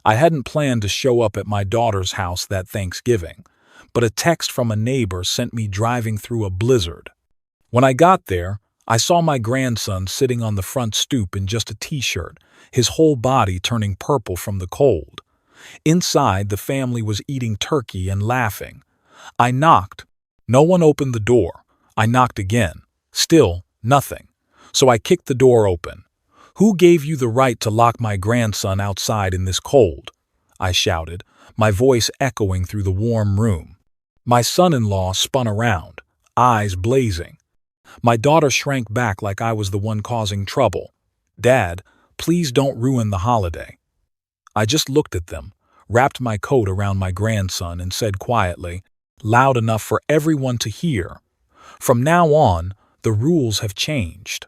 I hadn't planned to show up at my daughter's house that Thanksgiving, but a text from a neighbor sent me driving through a blizzard. When I got there, I saw my grandson sitting on the front stoop in just a t-shirt, his whole body turning purple from the cold. Inside, the family was eating turkey and laughing. I knocked. No one opened the door. I knocked again. Still, nothing. So I kicked the door open. "Who gave you the right to lock my grandson outside in this cold?" I shouted, my voice echoing through the warm room. My son-in-law spun around, eyes blazing. My daughter shrank back like I was the one causing trouble. "Dad, please don't ruin the holiday." I just looked at them, wrapped my coat around my grandson, and said quietly, loud enough for everyone to hear, "From now on, the rules have changed."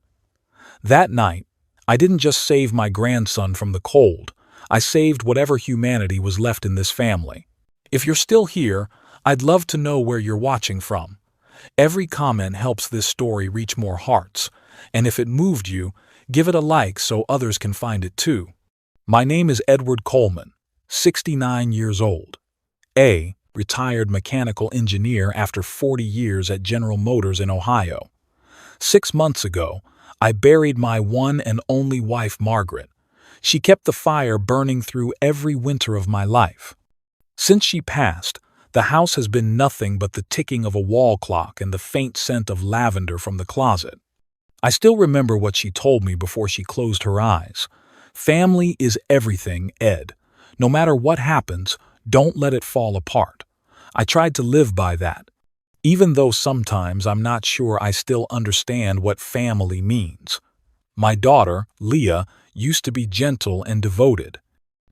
That night, I didn't just save my grandson from the cold, I saved whatever humanity was left in this family. If you're still here, I'd love to know where you're watching from. Every comment helps this story reach more hearts, and if it moved you, give it a like so others can find it too. My name is Edward Coleman, 69 years old. Retired mechanical engineer after 40 years at General Motors in Ohio. 6 months ago, I buried my one and only wife, Margaret. She kept the fire burning through every winter of my life. Since she passed, the house has been nothing but the ticking of a wall clock and the faint scent of lavender from the closet. I still remember what she told me before she closed her eyes. "Family is everything, Ed. No matter what happens, don't let it fall apart." I tried to live by that, even though sometimes I'm not sure I still understand what family means. My daughter, Leah, used to be gentle and devoted.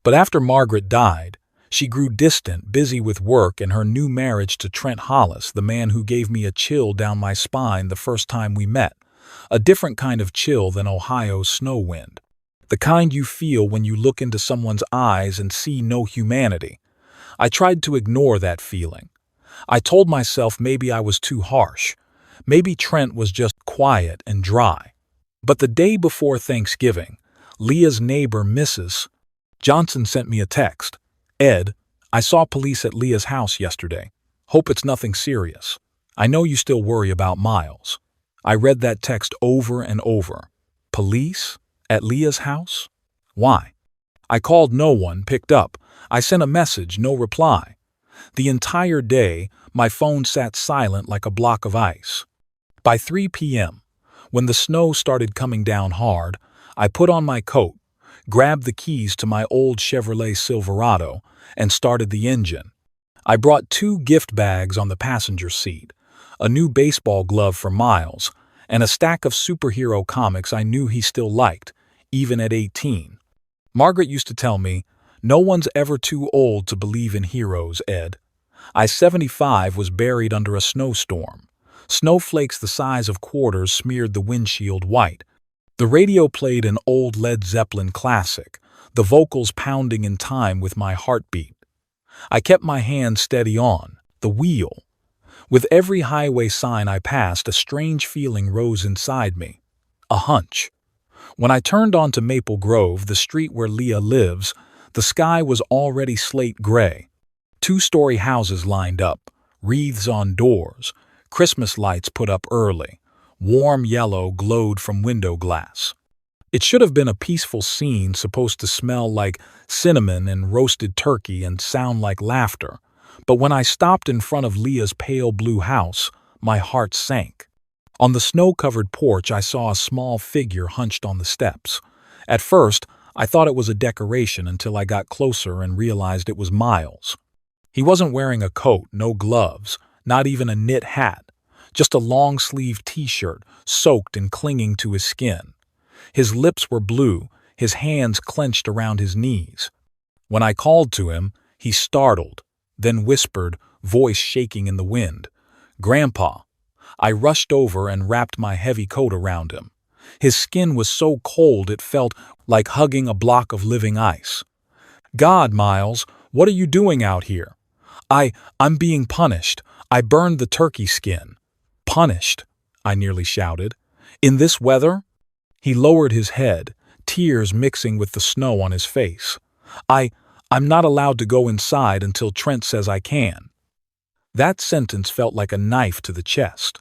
But after Margaret died, she grew distant, busy with work and her new marriage to Trent Hollis, the man who gave me a chill down my spine the first time we met. A different kind of chill than Ohio's snow wind. The kind you feel when you look into someone's eyes and see no humanity. I tried to ignore that feeling. I told myself maybe I was too harsh. Maybe Trent was just quiet and dry. But the day before Thanksgiving, Leah's neighbor, Mrs. Johnson, sent me a text. "Ed, I saw police at Leah's house yesterday. Hope it's nothing serious. I know you still worry about Miles." I read that text over and over. Police? At Leah's house? Why? I called, no one picked up. I sent a message, no reply. The entire day, my phone sat silent like a block of ice. By 3 p.m., when the snow started coming down hard, I put on my coat, grabbed the keys to my old Chevrolet Silverado, and started the engine. I brought 2 gift bags on the passenger seat, a new baseball glove for Miles, and a stack of superhero comics I knew he still liked, even at 18. Margaret used to tell me, "No one's ever too old to believe in heroes, Ed." I-75 was buried under a snowstorm. Snowflakes the size of quarters smeared the windshield white. The radio played an old Led Zeppelin classic, the vocals pounding in time with my heartbeat. I kept my hand steady on the wheel. With every highway sign I passed, a strange feeling rose inside me. A hunch. When I turned onto Maple Grove, the street where Leah lives, the sky was already slate gray. 2-story houses lined up, wreaths on doors, Christmas lights put up early. Warm yellow glowed from window glass. It should have been a peaceful scene supposed to smell like cinnamon and roasted turkey and sound like laughter. But when I stopped in front of Leah's pale blue house, my heart sank. On the snow-covered porch, I saw a small figure hunched on the steps. At first, I thought it was a decoration until I got closer and realized it was Miles. He wasn't wearing a coat, no gloves, not even a knit hat, just a long-sleeved t-shirt, soaked and clinging to his skin. His lips were blue, his hands clenched around his knees. When I called to him, he startled, then whispered, voice shaking in the wind, "Grandpa." I rushed over and wrapped my heavy coat around him. His skin was so cold it felt like hugging a block of living ice. "God, Miles, what are you doing out here?" I'm being punished. I burned the turkey skin." "Punished?" I nearly shouted. "In this weather?" He lowered his head, tears mixing with the snow on his face. I I'm not allowed to go inside until Trent says I can. That sentence felt like a knife to the chest.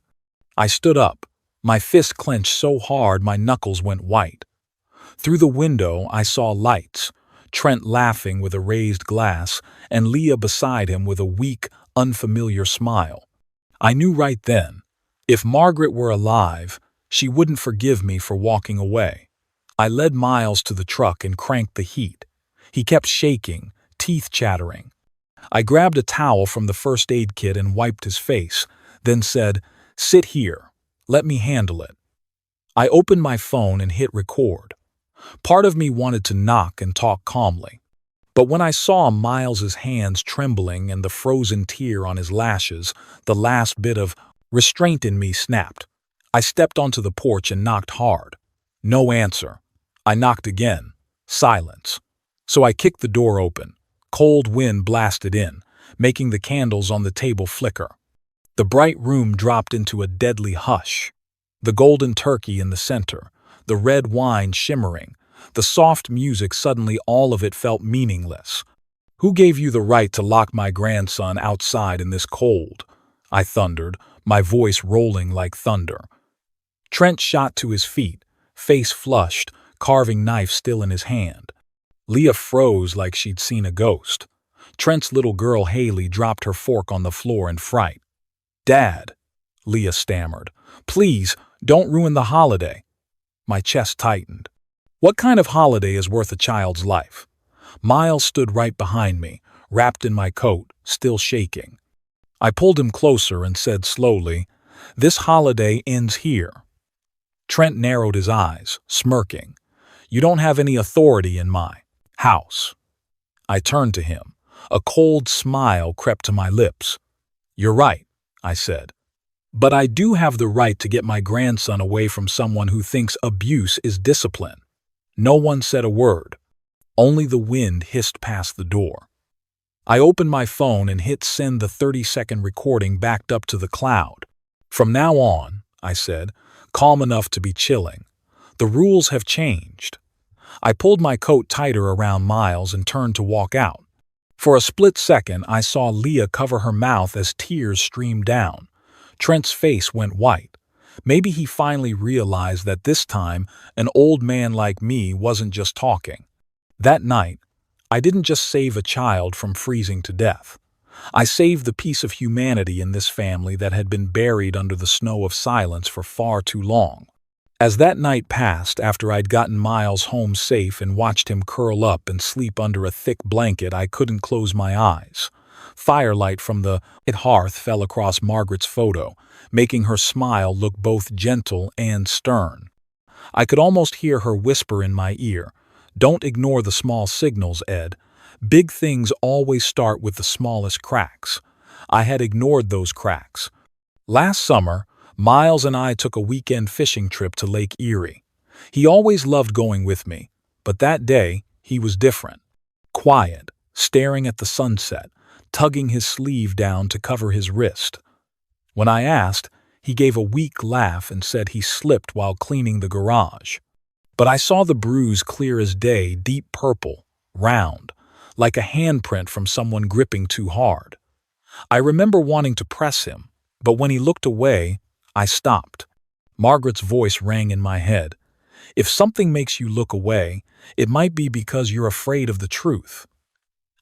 I stood up, my fist clenched so hard my knuckles went white. Through the window I saw lights, Trent laughing with a raised glass, and Leah beside him with a weak, unfamiliar smile. I knew right then, if Margaret were alive, she wouldn't forgive me for walking away. I led Miles to the truck and cranked the heat. He kept shaking, teeth chattering. I grabbed a towel from the first aid kit and wiped his face, then said, "Sit here. Let me handle it." I opened my phone and hit record. Part of me wanted to knock and talk calmly. But when I saw Miles's hands trembling and the frozen tear on his lashes, the last bit of restraint in me snapped. I stepped onto the porch and knocked hard. No answer. I knocked again. Silence. So I kicked the door open. Cold wind blasted in, making the candles on the table flicker. The bright room dropped into a deadly hush. The golden turkey in the center, the red wine shimmering, the soft music, suddenly all of it felt meaningless. "Who gave you the right to lock my grandson outside in this cold?" I thundered, my voice rolling like thunder. Trent shot to his feet, face flushed, carving knife still in his hand. Leah froze like she'd seen a ghost. Trent's little girl Haley dropped her fork on the floor in fright. "Dad," Leah stammered, "please, don't ruin the holiday." My chest tightened. What kind of holiday is worth a child's life? Miles stood right behind me, wrapped in my coat, still shaking. I pulled him closer and said slowly, "This holiday ends here." Trent narrowed his eyes, smirking. "You don't have any authority in my house." I turned to him. A cold smile crept to my lips. "You're right," I said. "But I do have the right to get my grandson away from someone who thinks abuse is discipline." No one said a word. Only the wind hissed past the door. I opened my phone and hit send. The 30-second recording backed up to the cloud. "From now on," I said, calm enough to be chilling, "the rules have changed." I pulled my coat tighter around Miles and turned to walk out. For a split second, I saw Leah cover her mouth as tears streamed down. Trent's face went white. Maybe he finally realized that this time, an old man like me wasn't just talking. That night, I didn't just save a child from freezing to death. I saved the piece of humanity in this family that had been buried under the snow of silence for far too long. As that night passed, after I'd gotten Miles home safe and watched him curl up and sleep under a thick blanket, I couldn't close my eyes. Firelight from the hearth fell across Margaret's photo, making her smile look both gentle and stern. I could almost hear her whisper in my ear, "Don't ignore the small signals, Ed. Big things always start with the smallest cracks." I had ignored those cracks. Last summer, Miles and I took a weekend fishing trip to Lake Erie. He always loved going with me, but that day he was different. Quiet, staring at the sunset, tugging his sleeve down to cover his wrist. When I asked, he gave a weak laugh and said he slipped while cleaning the garage. But I saw the bruise clear as day, deep purple, round, like a handprint from someone gripping too hard. I remember wanting to press him, but when he looked away, I stopped. Margaret's voice rang in my head. "If something makes you look away, it might be because you're afraid of the truth."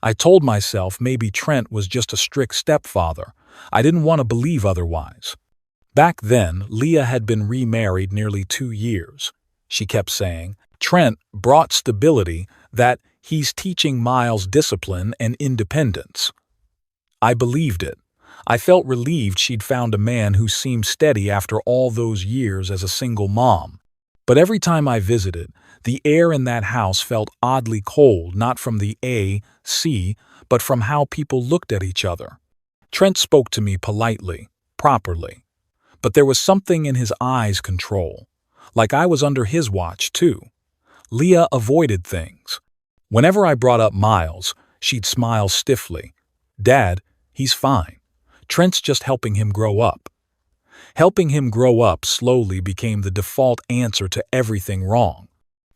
I told myself maybe Trent was just a strict stepfather. I didn't want to believe otherwise. Back then, Leah had been remarried nearly 2 years. She kept saying, "Trent brought stability, that he's teaching Miles discipline and independence." I believed it. I felt relieved she'd found a man who seemed steady after all those years as a single mom. But every time I visited, the air in that house felt oddly cold, not from the AC, but from how people looked at each other. Trent spoke to me politely, properly. But there was something in his eyes' control, like I was under his watch too. Leah avoided things. Whenever I brought up Miles, she'd smile stiffly. "Dad, he's fine. Trent's just helping him grow up." Helping him grow up slowly became the default answer to everything wrong.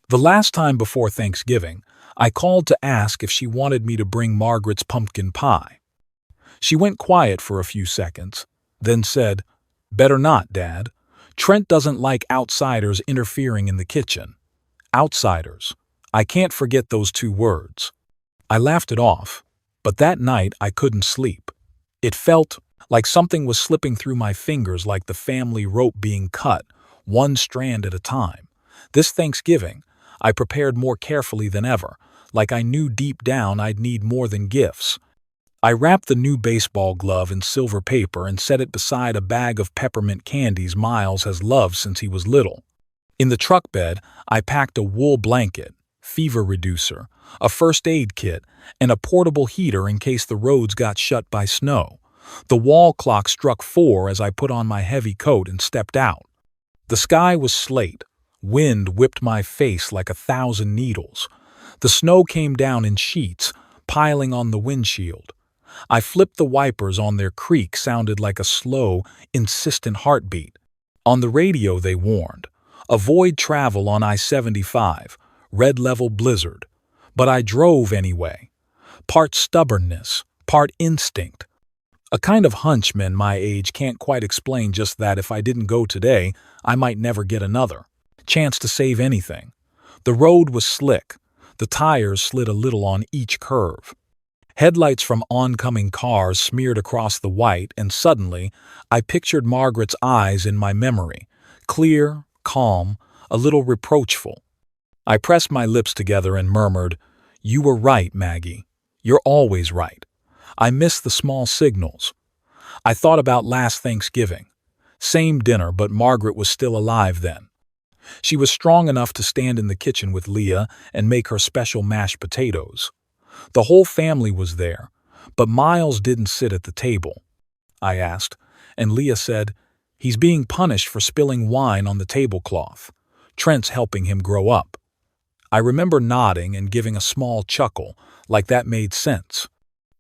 The last time before Thanksgiving, I called to ask if she wanted me to bring Margaret's pumpkin pie. She went quiet for a few seconds, then said, "Better not, Dad. Trent doesn't like outsiders interfering in the kitchen." Outsiders. I can't forget those two words. I laughed it off, but that night I couldn't sleep. It felt like something was slipping through my fingers, like the family rope being cut, one strand at a time. This Thanksgiving, I prepared more carefully than ever, like I knew deep down I'd need more than gifts. I wrapped the new baseball glove in silver paper and set it beside a bag of peppermint candies Miles has loved since he was little. In the truck bed, I packed a wool blanket, fever reducer, a first aid kit, and a portable heater in case the roads got shut by snow. The wall clock struck 4 as I put on my heavy coat and stepped out. The sky was slate. Wind whipped my face like 1,000 needles. The snow came down in sheets, piling on the windshield. I flipped the wipers on. Their creak sounded like a slow, insistent heartbeat. On the radio they warned, "Avoid travel on I-75, red level blizzard." But I drove anyway. Part stubbornness, part instinct. A kind of hunch men my age can't quite explain, just that if I didn't go today, I might never get another chance to save anything. The road was slick. The tires slid a little on each curve. Headlights from oncoming cars smeared across the white, and suddenly I pictured Margaret's eyes in my memory, clear, calm, a little reproachful. I pressed my lips together and murmured, "You were right, Maggie. You're always right. I miss the small signals." I thought about last Thanksgiving. Same dinner, but Margaret was still alive then. She was strong enough to stand in the kitchen with Leah and make her special mashed potatoes. The whole family was there, but Miles didn't sit at the table. I asked, and Leah said, "He's being punished for spilling wine on the tablecloth. Trent's helping him grow up." I remember nodding and giving a small chuckle, like that made sense.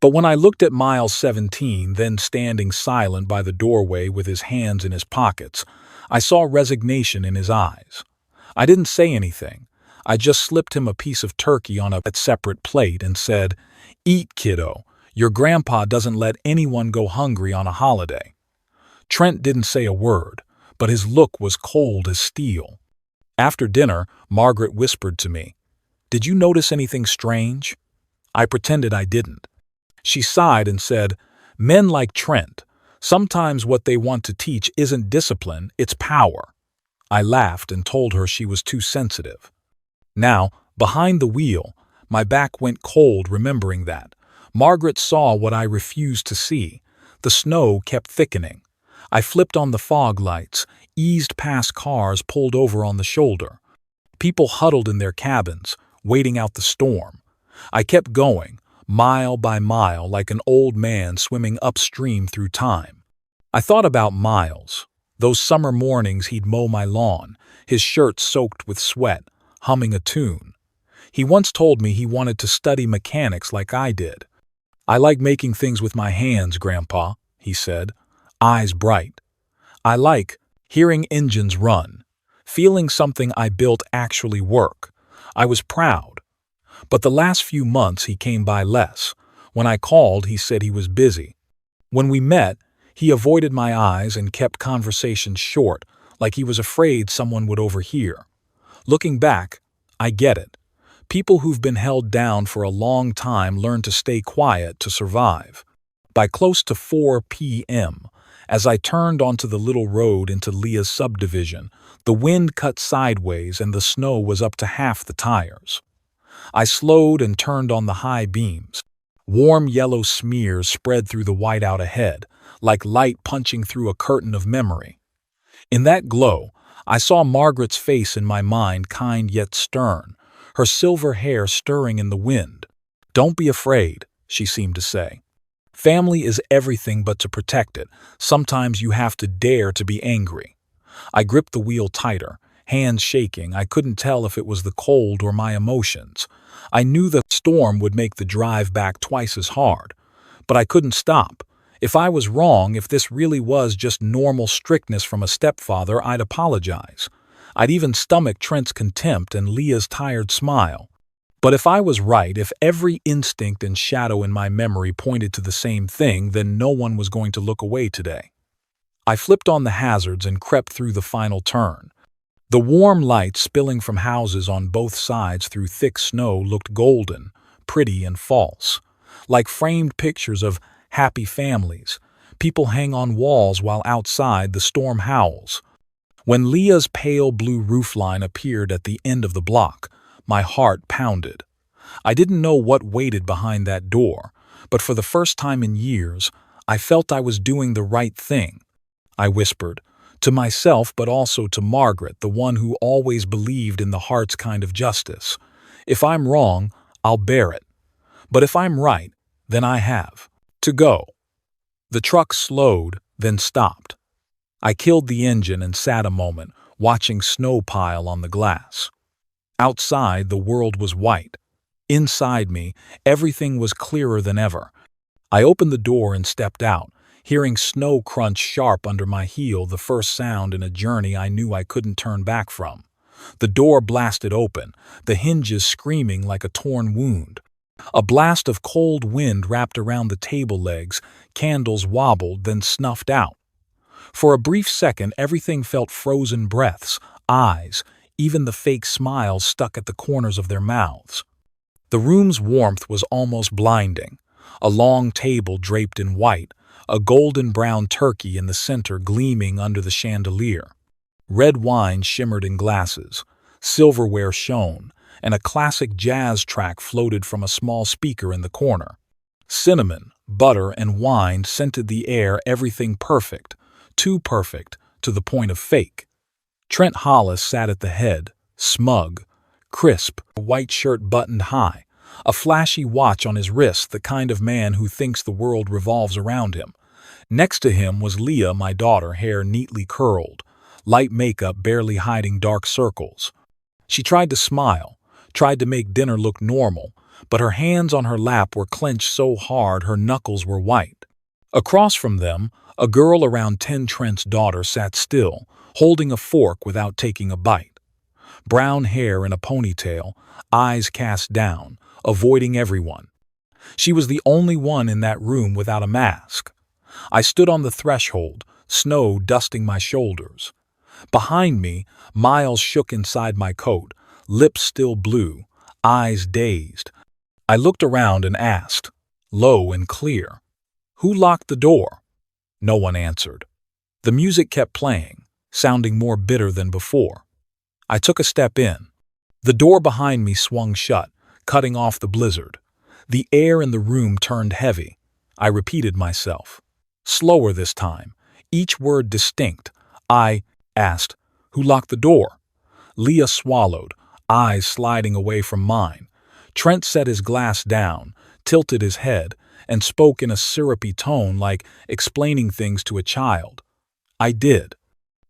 But when I looked at Miles 17, then standing silent by the doorway with his hands in his pockets, I saw resignation in his eyes. I didn't say anything. I just slipped him a piece of turkey on a separate plate and said, "Eat, kiddo. Your grandpa doesn't let anyone go hungry on a holiday." Trent didn't say a word, but his look was cold as steel. After dinner, Margaret whispered to me, "Did you notice anything strange?" I pretended I didn't. She sighed and said, "Men like Trent, sometimes what they want to teach isn't discipline, it's power." I laughed and told her she was too sensitive. Now, behind the wheel, my back went cold remembering that. Margaret saw what I refused to see. The snow kept thickening. I flipped on the fog lights, eased past cars pulled over on the shoulder. People huddled in their cabins, waiting out the storm. I kept going, mile by mile, like an old man swimming upstream through time. I thought about Miles. Those summer mornings he'd mow my lawn, his shirt soaked with sweat, humming a tune. He once told me he wanted to study mechanics like I did. "I like making things with my hands, Grandpa," he said, eyes bright. "I like hearing engines run, feeling something I built actually work." I was proud. But the last few months he came by less. When I called, he said he was busy. When we met, he avoided my eyes and kept conversations short, like he was afraid someone would overhear. Looking back, I get it. People who've been held down for a long time learn to stay quiet to survive. By close to 4 p.m., as I turned onto the little road into Leah's subdivision, the wind cut sideways and the snow was up to half the tires. I slowed and turned on the high beams. Warm yellow smears spread through the whiteout ahead, like light punching through a curtain of memory. In that glow, I saw Margaret's face in my mind, kind yet stern, her silver hair stirring in the wind. "Don't be afraid," she seemed to say. "Family is everything, but to protect it, sometimes you have to dare to be angry." I gripped the wheel tighter, hands shaking. I couldn't tell if it was the cold or my emotions. I knew the storm would make the drive back twice as hard. But I couldn't stop. If I was wrong, if this really was just normal strictness from a stepfather, I'd apologize. I'd even stomach Trent's contempt and Leah's tired smile. But if I was right, if every instinct and shadow in my memory pointed to the same thing, then no one was going to look away today. I flipped on the hazards and crept through the final turn. The warm light spilling from houses on both sides through thick snow looked golden, pretty and false, like framed pictures of happy families. People hang on walls while outside the storm howls. When Leah's pale blue roofline appeared at the end of the block, my heart pounded. I didn't know what waited behind that door, but for the first time in years, I felt I was doing the right thing. I whispered, to myself but also to Margaret, the one who always believed in the heart's kind of justice. If I'm wrong, I'll bear it. But if I'm right, then I have to go. The truck slowed, then stopped. I killed the engine and sat a moment, watching snow pile on the glass. Outside, the world was white. Inside me, everything was clearer than ever. I opened the door and stepped out, hearing snow crunch sharp under my heel, the first sound in a journey I knew I couldn't turn back from. The door blasted open, the hinges screaming like a torn wound. A blast of cold wind wrapped around the table legs, candles wobbled, then snuffed out. For a brief second, everything felt frozen breaths, eyes, even the fake smiles stuck at the corners of their mouths. The room's warmth was almost blinding. A long table draped in white, a golden-brown turkey in the center gleaming under the chandelier. Red wine shimmered in glasses, silverware shone, and a classic jazz track floated from a small speaker in the corner. Cinnamon, butter, and wine scented the air, everything perfect, too perfect, to the point of fake. Trent Hollis sat at the head, smug, crisp, a white shirt buttoned high, a flashy watch on his wrist, the kind of man who thinks the world revolves around him. Next to him was Leah, my daughter, hair neatly curled, light makeup barely hiding dark circles. She tried to smile, tried to make dinner look normal, but her hands on her lap were clenched so hard her knuckles were white. Across from them, a girl around 10, Trent's daughter, sat still, holding a fork without taking a bite. Brown hair in a ponytail, eyes cast down, avoiding everyone. She was the only one in that room without a mask. I stood on the threshold, snow dusting my shoulders. Behind me, Miles shook inside my coat, lips still blue, eyes dazed. I looked around and asked, low and clear, "Who locked the door?" No one answered. The music kept playing, sounding more bitter than before. I took a step in. The door behind me swung shut, cutting off the blizzard. The air in the room turned heavy. I repeated myself. Slower this time, each word distinct. I asked, "Who locked the door?" Leah swallowed, eyes sliding away from mine. Trent set his glass down, tilted his head, and spoke in a syrupy tone like explaining things to a child. I did.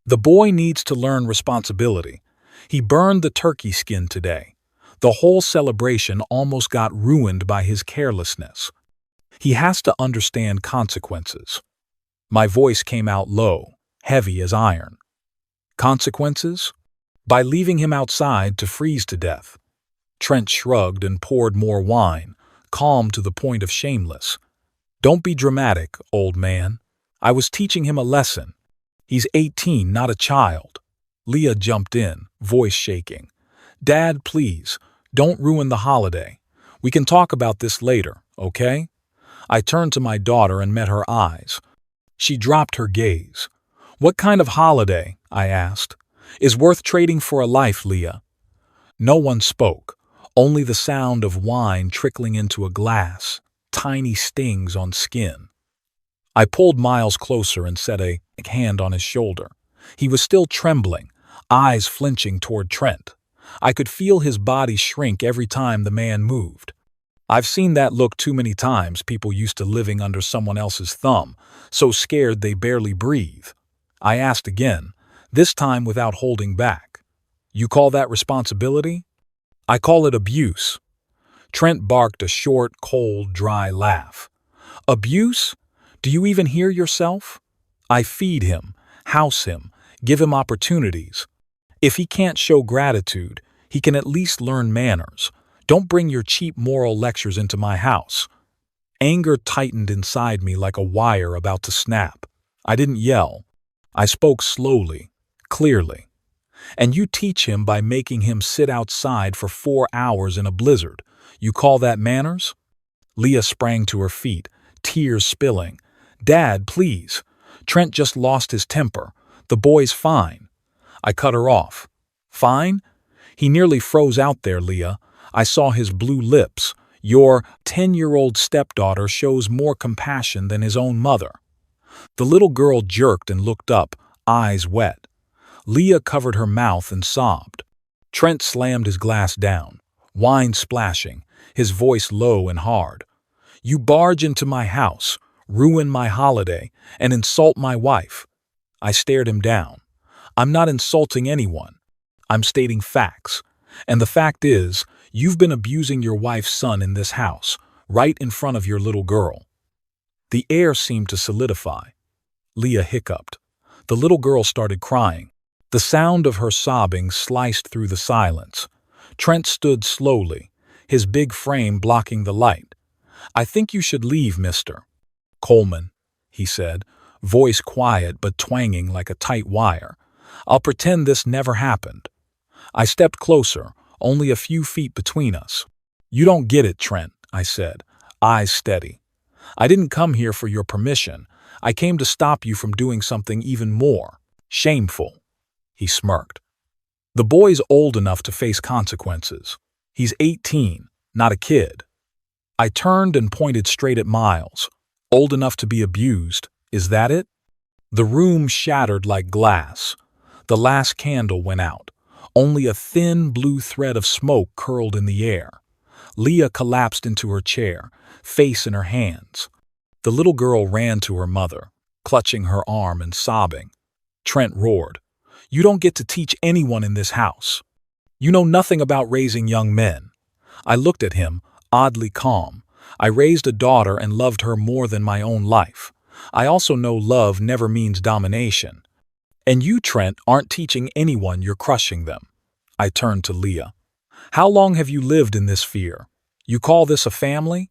The boy needs to learn responsibility. He burned the turkey skin today. The whole celebration almost got ruined by his carelessness. He has to understand consequences. My voice came out low, heavy as iron. Consequences? By leaving him outside to freeze to death. Trent shrugged and poured more wine, calm to the point of shameless. Don't be dramatic, old man. I was teaching him a lesson. He's 18, not a child. Leah jumped in, voice shaking. Dad, please, don't ruin the holiday. We can talk about this later, okay? I turned to my daughter and met her eyes. She dropped her gaze. What kind of holiday, I asked, is worth trading for a life, Leah? No one spoke, only the sound of wine trickling into a glass, tiny stings on skin. I pulled Miles closer and set a hand on his shoulder. He was still trembling, eyes flinching toward Trent. I could feel his body shrink every time the man moved. I've seen that look too many times, people used to living under someone else's thumb, so scared they barely breathe. I asked again, this time without holding back. You call that responsibility? I call it abuse. Trent barked a short, cold, dry laugh. Abuse? Do you even hear yourself? I feed him, house him, give him opportunities. If he can't show gratitude, he can at least learn manners. Don't bring your cheap moral lectures into my house. Anger tightened inside me like a wire about to snap. I didn't yell. I spoke slowly, clearly. And you teach him by making him sit outside for 4 hours in a blizzard. You call that manners? Leah sprang to her feet, tears spilling. Dad, please. Trent just lost his temper. The boy's fine. I cut her off. Fine? He nearly froze out there, Leah. I saw his blue lips. Your 10-year-old stepdaughter shows more compassion than his own mother. The little girl jerked and looked up, eyes wet. Leah covered her mouth and sobbed. Trent slammed his glass down, wine splashing, his voice low and hard. You barge into my house, ruin my holiday, and insult my wife. I stared him down. I'm not insulting anyone. I'm stating facts. And the fact is, you've been abusing your wife's son in this house, right in front of your little girl. The air seemed to solidify. Leah hiccuped. The little girl started crying. The sound of her sobbing sliced through the silence. Trent stood slowly, his big frame blocking the light. I think you should leave, Mr. Coleman, he said, voice quiet but twanging like a tight wire. I'll pretend this never happened. I stepped closer, only a few feet between us. You don't get it, Trent, I said, eyes steady. I didn't come here for your permission. I came to stop you from doing something even more shameful. He smirked. The boy's old enough to face consequences. He's 18, not a kid. I turned and pointed straight at Miles. Old enough to be abused, is that it? The room shattered like glass. The last candle went out. Only a thin blue thread of smoke curled in the air. Leah collapsed into her chair, face in her hands. The little girl ran to her mother, clutching her arm and sobbing. Trent roared, You don't get to teach anyone in this house. You know nothing about raising young men. I looked at him, oddly calm. I raised a daughter and loved her more than my own life. I also know love never means domination. And you, Trent, aren't teaching anyone, you're crushing them. I turned to Leah. How long have you lived in this fear? You call this a family?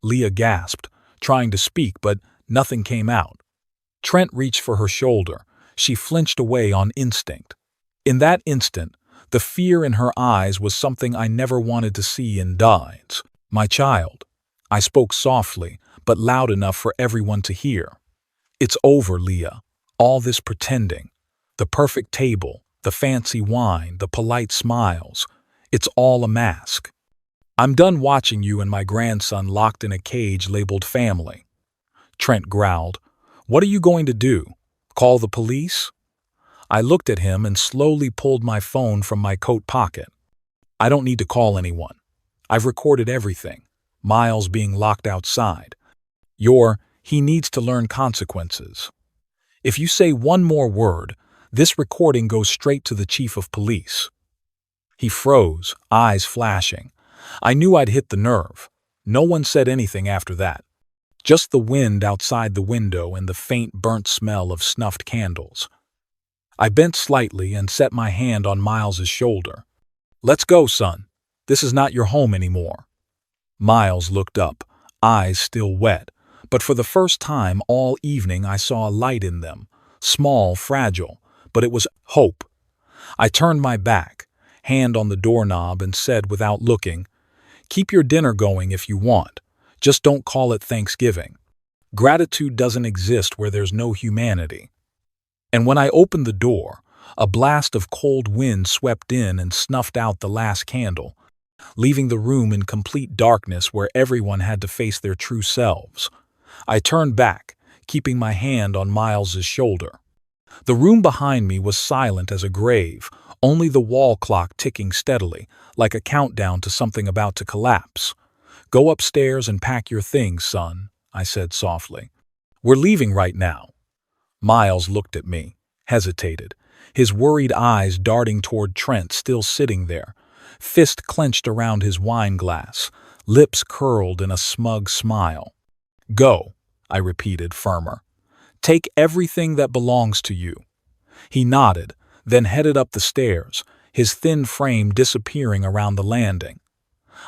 Leah gasped, trying to speak, but nothing came out. Trent reached for her shoulder. She flinched away on instinct. In that instant, the fear in her eyes was something I never wanted to see in dads. My child. I spoke softly, but loud enough for everyone to hear. It's over, Leah. All this pretending. The perfect table, the fancy wine, the polite smiles. It's all a mask. I'm done watching you and my grandson locked in a cage labeled family. Trent growled. What are you going to do? Call the police? I looked at him and slowly pulled my phone from my coat pocket. I don't need to call anyone. I've recorded everything. Miles being locked outside. He needs to learn consequences. If you say one more word, this recording goes straight to the chief of police. He froze, eyes flashing. I knew I'd hit the nerve. No one said anything after that. Just the wind outside the window and the faint burnt smell of snuffed candles. I bent slightly and set my hand on Miles's shoulder. Let's go, son. This is not your home anymore. Miles looked up, eyes still wet, but for the first time all evening I saw a light in them, small, fragile, but it was hope. I turned my back, hand on the doorknob, and said without looking, Keep your dinner going if you want. Just don't call it Thanksgiving. Gratitude doesn't exist where there's no humanity. And when I opened the door, a blast of cold wind swept in and snuffed out the last candle, leaving the room in complete darkness where everyone had to face their true selves. I turned back, keeping my hand on Miles's shoulder. The room behind me was silent as a grave, only the wall clock ticking steadily, like a countdown to something about to collapse. Go upstairs and pack your things, son, I said softly. We're leaving right now. Miles looked at me, hesitated, his worried eyes darting toward Trent still sitting there, fist clenched around his wine glass, lips curled in a smug smile. Go, I repeated, firmer. Take everything that belongs to you. He nodded, then headed up the stairs, his thin frame disappearing around the landing.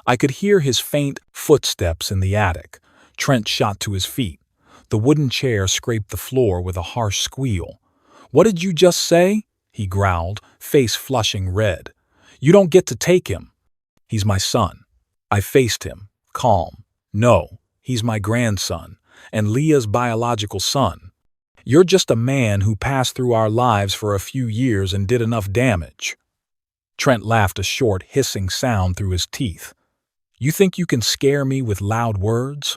I could hear his faint footsteps in the attic. Trent shot to his feet. The wooden chair scraped the floor with a harsh squeal. "What did you just say?" he growled, face flushing red. "You don't get to take him." "He's my son." I faced him, calm. "No, he's my grandson, and Leah's biological son. You're just a man who passed through our lives for a few years and did enough damage." Trent laughed, a short, hissing sound through his teeth. "You think you can scare me with loud words?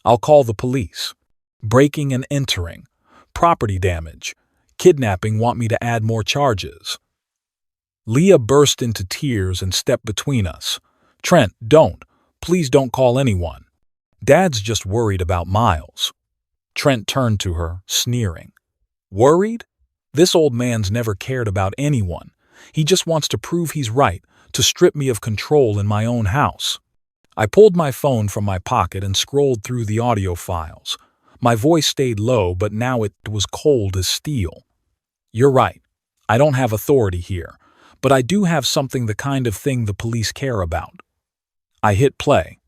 I'll call the police. Breaking and entering, property damage, kidnapping want me to add more charges." Leah burst into tears and stepped between us. "Trent, don't. Please don't call anyone. Dad's just worried about Miles." Trent turned to her, sneering. "Worried? This old man's never cared about anyone. He just wants to prove he's right, to strip me of control in my own house." I pulled my phone from my pocket and scrolled through the audio files. My voice stayed low, but now it was cold as steel. "You're right. I don't have authority here, but I do have something, the kind of thing the police care about." I hit play.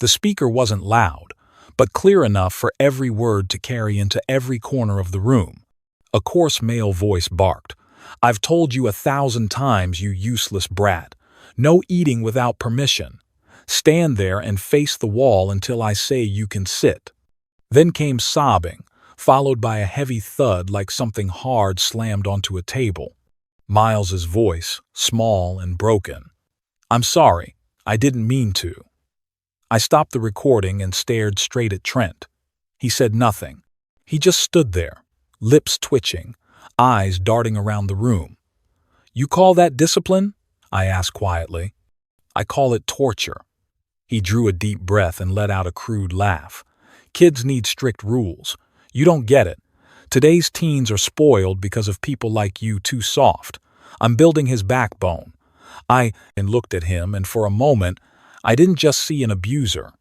The speaker wasn't loud, but clear enough for every word to carry into every corner of the room. A coarse male voice barked, "I've told you 1,000 times, you useless brat. No eating without permission. Stand there and face the wall until I say you can sit." Then came sobbing, followed by a heavy thud like something hard slammed onto a table. Miles's voice, small and broken. "I'm sorry. I didn't mean to." I stopped the recording and stared straight at Trent. He said nothing. He just stood there, lips twitching, eyes darting around the room. "You call that discipline?" I asked quietly. "I call it torture." He drew a deep breath and let out a crude laugh. "Kids need strict rules. You don't get it. Today's teens are spoiled because of people like you, too soft. I'm building his backbone." I looked at him, and for a moment, I didn't just see an abuser.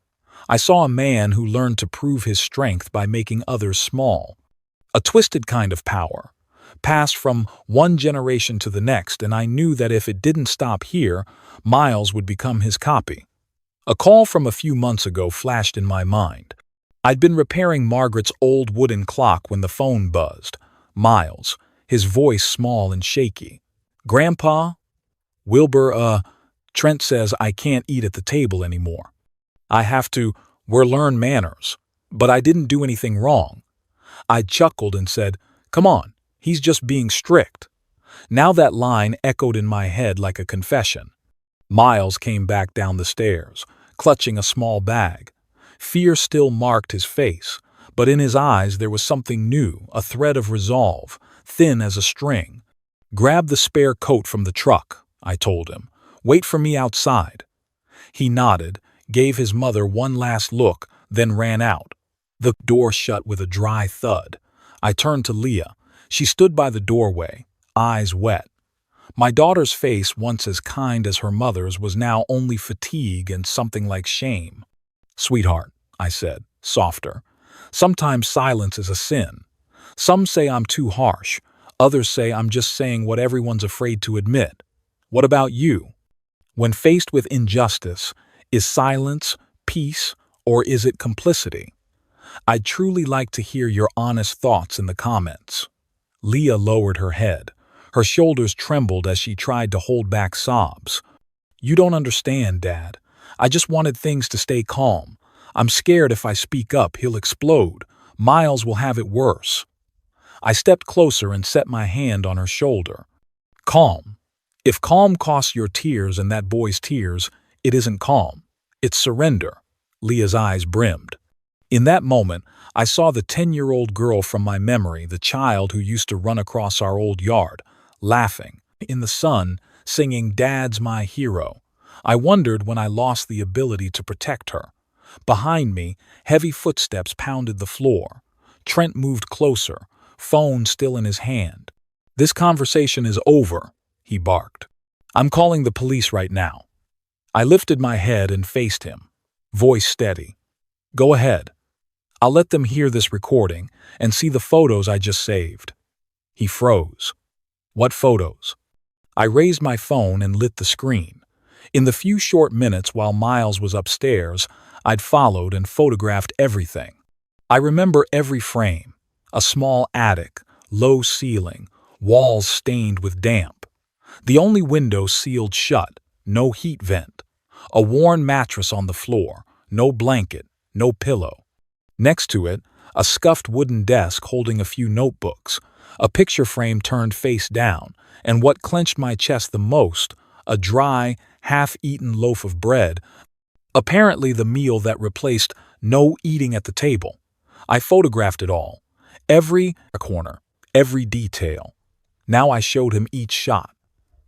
I saw a man who learned to prove his strength by making others small. A twisted kind of power, passed from one generation to the next, and I knew that if it didn't stop here, Miles would become his copy. A call from a few months ago flashed in my mind. I'd been repairing Margaret's old wooden clock when the phone buzzed. Miles, his voice small and shaky. "Grandpa? Wilbur, Trent says I can't eat at the table anymore. I have to, learn manners. But I didn't do anything wrong." I chuckled and said, "Come on, he's just being strict." Now that line echoed in my head like a confession. Miles came back down the stairs, clutching a small bag. Fear still marked his face, but in his eyes there was something new, a thread of resolve, thin as a string. "Grab the spare coat from the truck," I told him. "Wait for me outside." He nodded, gave his mother one last look, then ran out. The door shut with a dry thud. I turned to Leah. She stood by the doorway, eyes wet. My daughter's face, once as kind as her mother's, was now only fatigue and something like shame. "Sweetheart," I said, softer. "Sometimes silence is a sin. Some say I'm too harsh. Others say I'm just saying what everyone's afraid to admit. What about you? When faced with injustice, is silence peace, or is it complicity? I'd truly like to hear your honest thoughts in the comments." Leah lowered her head. Her shoulders trembled as she tried to hold back sobs. "You don't understand, Dad. I just wanted things to stay calm. I'm scared if I speak up, he'll explode. Miles will have it worse." I stepped closer and set my hand on her shoulder. "Calm. If calm costs your tears and that boy's tears, it isn't calm. It's surrender." Leah's eyes brimmed. In that moment, I saw the 10-year-old girl from my memory, the child who used to run across our old yard, laughing, in the sun, singing "Dad's my hero." I wondered when I lost the ability to protect her. Behind me, heavy footsteps pounded the floor. Trent moved closer, phone still in his hand. "This conversation is over," he barked. "I'm calling the police right now." I lifted my head and faced him, voice steady. "Go ahead. I'll let them hear this recording and see the photos I just saved." He froze. "What photos?" I raised my phone and lit the screen. In the few short minutes while Miles was upstairs, I'd followed and photographed everything. I remember every frame: a small attic, low ceiling, walls stained with damp. The only window sealed shut, no heat vent. A worn mattress on the floor, no blanket, no pillow. Next to it, a scuffed wooden desk holding a few notebooks, a picture frame turned face down, and what clenched my chest the most, a dry, half-eaten loaf of bread, apparently the meal that replaced no eating at the table. I photographed it all, every corner, every detail. Now I showed him each shot.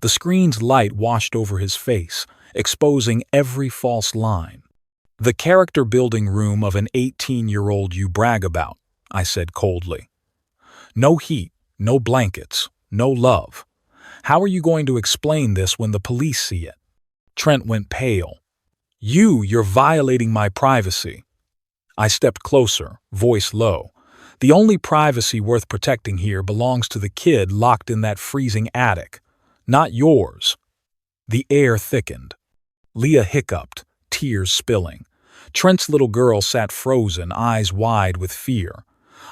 The screen's light washed over his face, exposing every false line. "The character-building room of an 18-year-old you brag about," I said coldly. "No heat, no blankets, no love. How are you going to explain this when the police see it?" Trent went pale. You're violating my privacy." I stepped closer, voice low. "The only privacy worth protecting here belongs to the kid locked in that freezing attic, not yours." The air thickened. Leah hiccuped, tears spilling. Trent's little girl sat frozen, eyes wide with fear.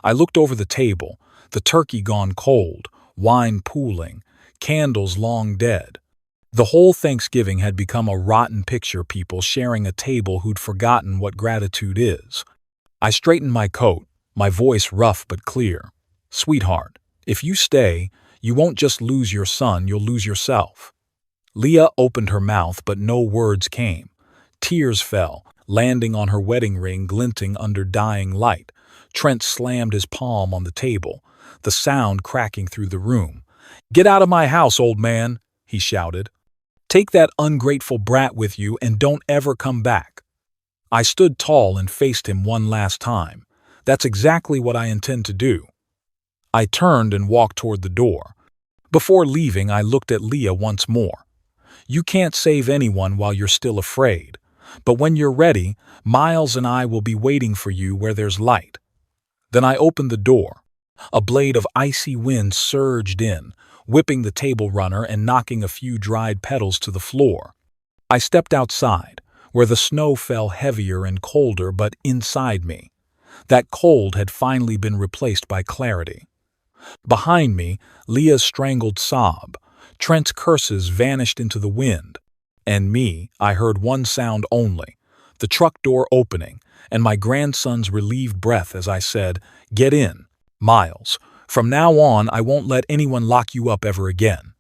I looked over the table, the turkey gone cold, wine pooling, candles long dead. The whole Thanksgiving had become a rotten picture, people sharing a table who'd forgotten what gratitude is. I straightened my coat, my voice rough but clear. "Sweetheart, if you stay, you won't just lose your son, you'll lose yourself." Leah opened her mouth, but no words came. Tears fell, landing on her wedding ring glinting under dying light. Trent slammed his palm on the table, the sound cracking through the room. "Get out of my house, old man," he shouted. "Take that ungrateful brat with you and don't ever come back." I stood tall and faced him one last time. That's exactly what I intend to do. I turned and walked toward the door. Before leaving, I looked at Leah once more. "You can't save anyone while you're still afraid. But when you're ready, Miles and I will be waiting for you where there's light." Then I opened the door. A blade of icy wind surged in, whipping the table runner and knocking a few dried petals to the floor. I stepped outside, where the snow fell heavier and colder, but inside me, that cold had finally been replaced by clarity. Behind me, Leah's strangled sob, Trent's curses vanished into the wind. And me, I heard one sound only, the truck door opening, and my grandson's relieved breath as I said, "Get in, Miles. From now on, I won't let anyone lock you up ever again."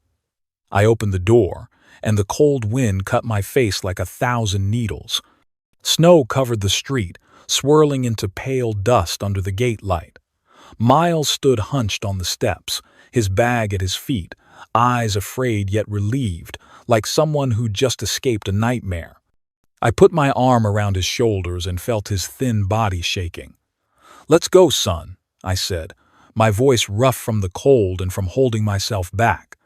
I opened the door, and the cold wind cut my face like 1,000 needles. Snow covered the street, swirling into pale dust under the gate light. Miles stood hunched on the steps, his bag at his feet, eyes afraid yet relieved, like someone who'd just escaped a nightmare. I put my arm around his shoulders and felt his thin body shaking. "Let's go, son," I said, my voice rough from the cold and from holding myself back.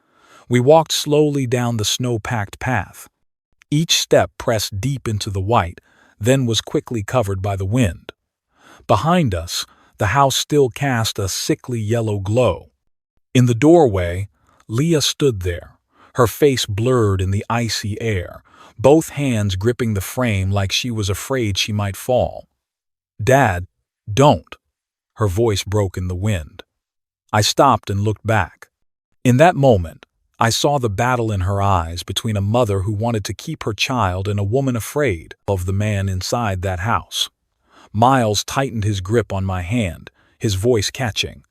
We walked slowly down the snow-packed path. Each step pressed deep into the white, then was quickly covered by the wind. Behind us, the house still cast a sickly yellow glow. In the doorway, Leah stood there, her face blurred in the icy air, both hands gripping the frame like she was afraid she might fall. "Dad, don't." Her voice broke in the wind. I stopped and looked back. In that moment, I saw the battle in her eyes between a mother who wanted to keep her child and a woman afraid of the man inside that house. Miles tightened his grip on my hand, his voice catching.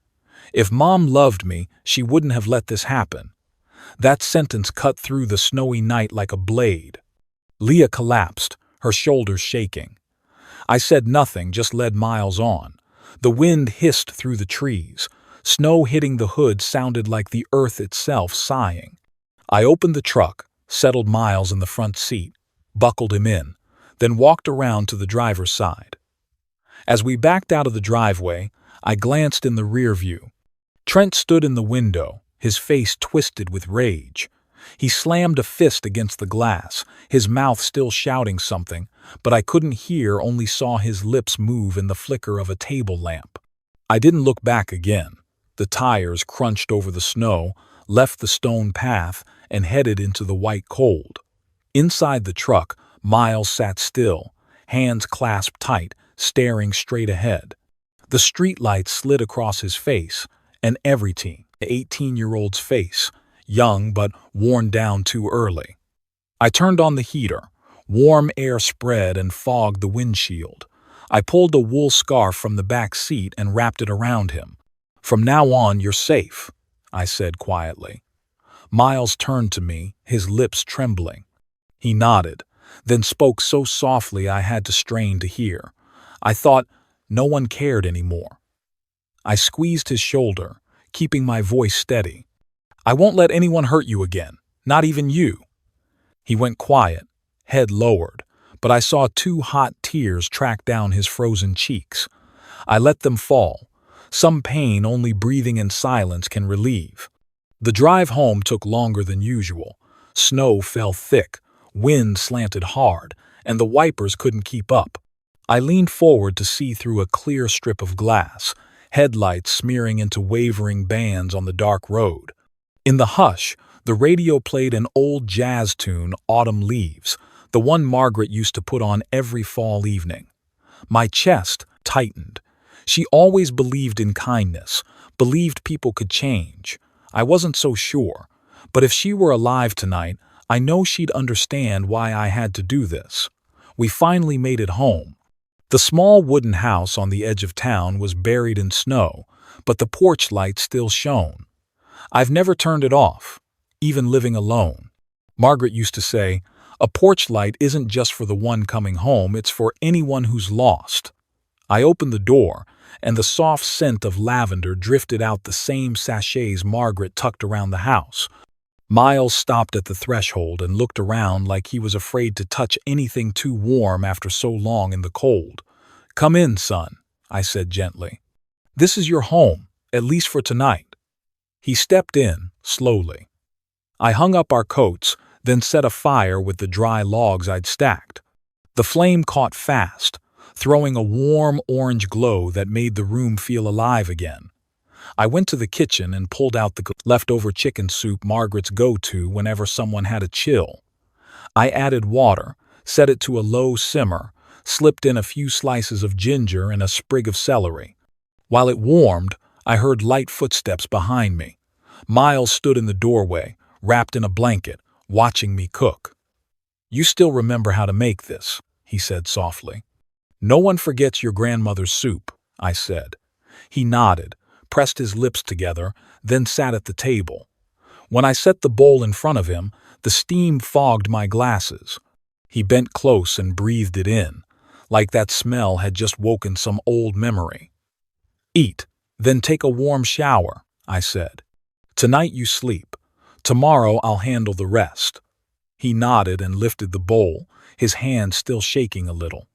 If Mom loved me, she wouldn't have let this happen. That sentence cut through the snowy night like a blade. Leah collapsed, her shoulders shaking. I said nothing, just led Miles on. The wind hissed through the trees. Snow hitting the hood sounded like the earth itself sighing. I opened the truck, settled Miles in the front seat, buckled him in, then walked around to the driver's side. As we backed out of the driveway, I glanced in the rear view. Trent stood in the window, his face twisted with rage. He slammed a fist against the glass, his mouth still shouting something, but I couldn't hear, only saw his lips move in the flicker of a table lamp. I didn't look back again. The tires crunched over the snow, left the stone path, and headed into the white cold. Inside the truck, Miles sat still, hands clasped tight, staring straight ahead. The streetlight slid across his face, an everyday 18-year-old's face, young but worn down too early. I turned on the heater. Warm air spread and fogged the windshield. I pulled a wool scarf from the back seat and wrapped it around him. "From now on, you're safe," I said quietly. Miles turned to me, his lips trembling. He nodded, then spoke so softly I had to strain to hear. I thought no one cared anymore. I squeezed his shoulder, keeping my voice steady. "I won't let anyone hurt you again, not even you." He went quiet, head lowered, but I saw two hot tears track down his frozen cheeks. I let them fall, some pain only breathing in silence can relieve. The drive home took longer than usual. Snow fell thick, wind slanted hard, and the wipers couldn't keep up. I leaned forward to see through a clear strip of glass, headlights smearing into wavering bands on the dark road. In the hush, the radio played an old jazz tune, Autumn Leaves, the one Margaret used to put on every fall evening. My chest tightened. She always believed in kindness, believed people could change. I wasn't so sure, but if she were alive tonight, I know she'd understand why I had to do this. We finally made it home. The small wooden house on the edge of town was buried in snow, but the porch light still shone. I've never turned it off, even living alone. Margaret used to say, "A porch light isn't just for the one coming home, it's for anyone who's lost." I opened the door, and the soft scent of lavender drifted out the same sachets Margaret tucked around the house. Miles stopped at the threshold and looked around like he was afraid to touch anything too warm after so long in the cold. "Come in, son," I said gently. "This is your home, at least for tonight." He stepped in, slowly. I hung up our coats, then set a fire with the dry logs I'd stacked. The flame caught fast, throwing a warm orange glow that made the room feel alive again. I went to the kitchen and pulled out the leftover chicken soup, Margaret's go-to whenever someone had a chill. I added water, set it to a low simmer, slipped in a few slices of ginger and a sprig of celery. While it warmed, I heard light footsteps behind me. Miles stood in the doorway, wrapped in a blanket, watching me cook. "You still remember how to make this," he said softly. "No one forgets your grandmother's soup," I said. He nodded, pressed his lips together, then sat at the table. When I set the bowl in front of him, the steam fogged my glasses. He bent close and breathed it in, like that smell had just woken some old memory. "Eat, then take a warm shower," I said. "Tonight you sleep. Tomorrow I'll handle the rest." He nodded and lifted the bowl, his hand still shaking a little.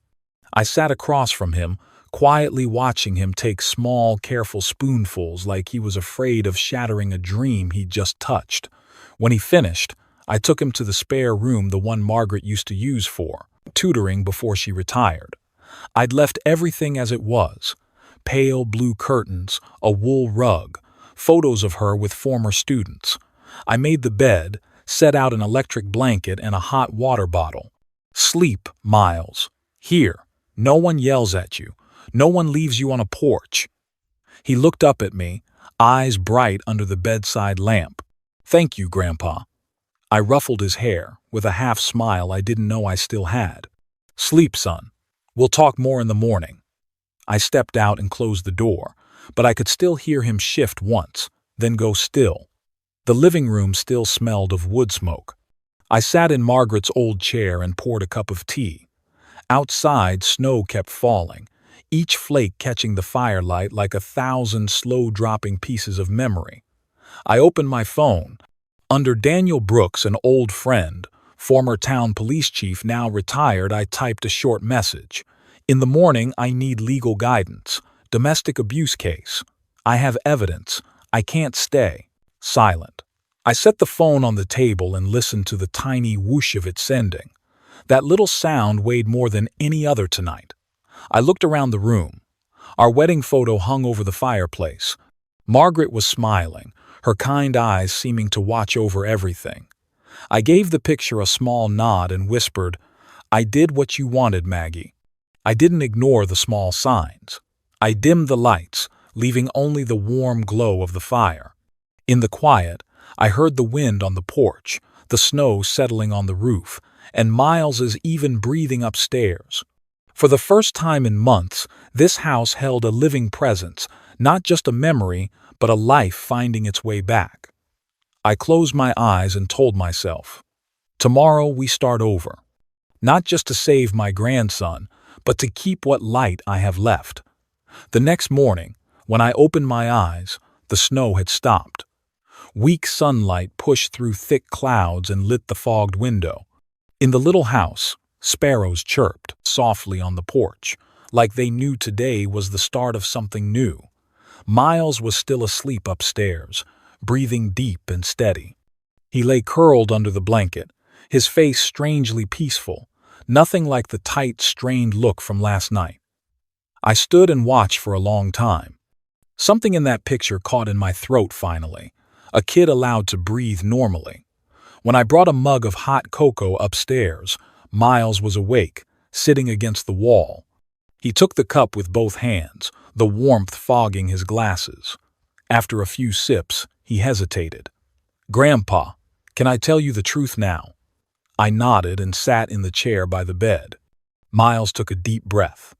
I sat across from him, quietly watching him take small, careful spoonfuls like he was afraid of shattering a dream he'd just touched. When he finished, I took him to the spare room, the one Margaret used to use for tutoring before she retired. I'd left everything as it was: pale blue curtains, a wool rug, photos of her with former students. I made the bed, set out an electric blanket and a hot water bottle. "Sleep, Miles. Here. No one yells at you. No one leaves you on a porch." He looked up at me, eyes bright under the bedside lamp. "Thank you, Grandpa." I ruffled his hair, with a half smile I didn't know I still had. "Sleep, son. We'll talk more in the morning." I stepped out and closed the door, but I could still hear him shift once, then go still. The living room still smelled of wood smoke. I sat in Margaret's old chair and poured a cup of tea. Outside, snow kept falling, each flake catching the firelight like 1,000 slow-dropping pieces of memory. I opened my phone. Under Daniel Brooks, an old friend, former town police chief now retired, I typed a short message. "In the morning, I need legal guidance. Domestic abuse case. I have evidence. I can't stay." Silent. I set the phone on the table and listened to the tiny whoosh of it sending. That little sound weighed more than any other tonight. I looked around the room. Our wedding photo hung over the fireplace. Margaret was smiling, her kind eyes seeming to watch over everything. I gave the picture a small nod and whispered, "I did what you wanted, Maggie." I didn't ignore the small signs. I dimmed the lights, leaving only the warm glow of the fire. In the quiet, I heard the wind on the porch, the snow settling on the roof, and Miles's even breathing upstairs. For the first time in months, this house held a living presence, not just a memory, but a life finding its way back. I closed my eyes and told myself, tomorrow we start over. Not just to save my grandson, but to keep what light I have left. The next morning, when I opened my eyes, the snow had stopped. Weak sunlight pushed through thick clouds and lit the fogged window. In the little house, sparrows chirped softly on the porch, like they knew today was the start of something new. Miles was still asleep upstairs, breathing deep and steady. He lay curled under the blanket, his face strangely peaceful, nothing like the tight, strained look from last night. I stood and watched for a long time. Something in that picture caught in my throat finally, a kid allowed to breathe normally. When I brought a mug of hot cocoa upstairs, Miles was awake, sitting against the wall. He took the cup with both hands, the warmth fogging his glasses. After a few sips, he hesitated. "Grandpa, can I tell you the truth now?" I nodded and sat in the chair by the bed. Miles took a deep breath.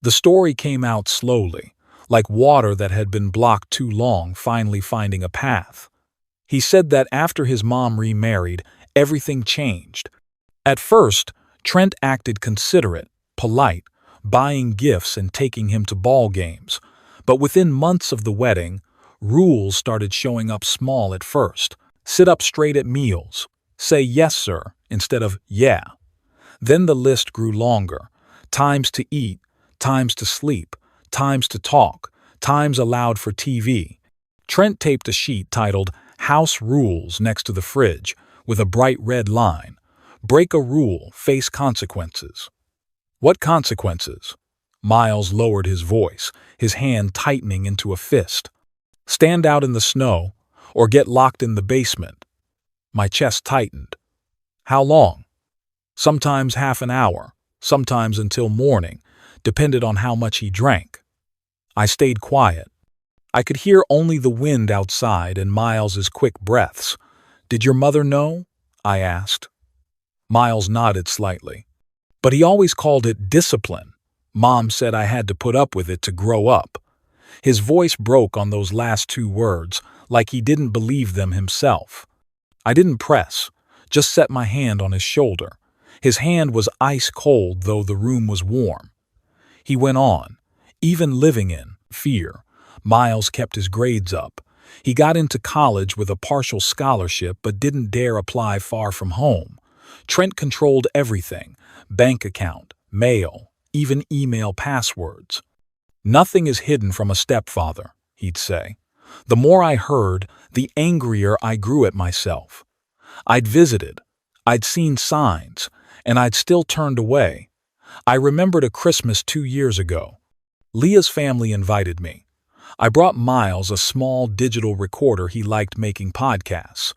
The story came out slowly, like water that had been blocked too long finally finding a path. He said that after his mom remarried, everything changed. At first, Trent acted considerate, polite, buying gifts and taking him to ball games. But within months of the wedding, rules started showing up small at first. Sit up straight at meals. Say yes, sir, instead of yeah. Then the list grew longer. Times to eat, times to sleep, times to talk, times allowed for TV. Trent taped a sheet titled House Rules next to the fridge with a bright red line. Break a rule, face consequences. What consequences? Miles lowered his voice, his hand tightening into a fist. Stand out in the snow or get locked in the basement. My chest tightened. How long? Sometimes half an hour, sometimes until morning, depended on how much he drank. I stayed quiet. I could hear only the wind outside and Miles's quick breaths. Did your mother know? I asked. Miles nodded slightly. But he always called it discipline. Mom said I had to put up with it to grow up. His voice broke on those last two words, like he didn't believe them himself. I didn't press, just set my hand on his shoulder. His hand was ice cold, though the room was warm. He went on, even living in fear. Miles kept his grades up. He got into college with a partial scholarship but didn't dare apply far from home. Trent controlled everything, bank account, mail, even email passwords. Nothing is hidden from a stepfather, he'd say. The more I heard, the angrier I grew at myself. I'd visited, I'd seen signs, and I'd still turned away. I remembered a Christmas 2 years ago. Leah's family invited me. I brought Miles a small digital recorder he liked making podcasts.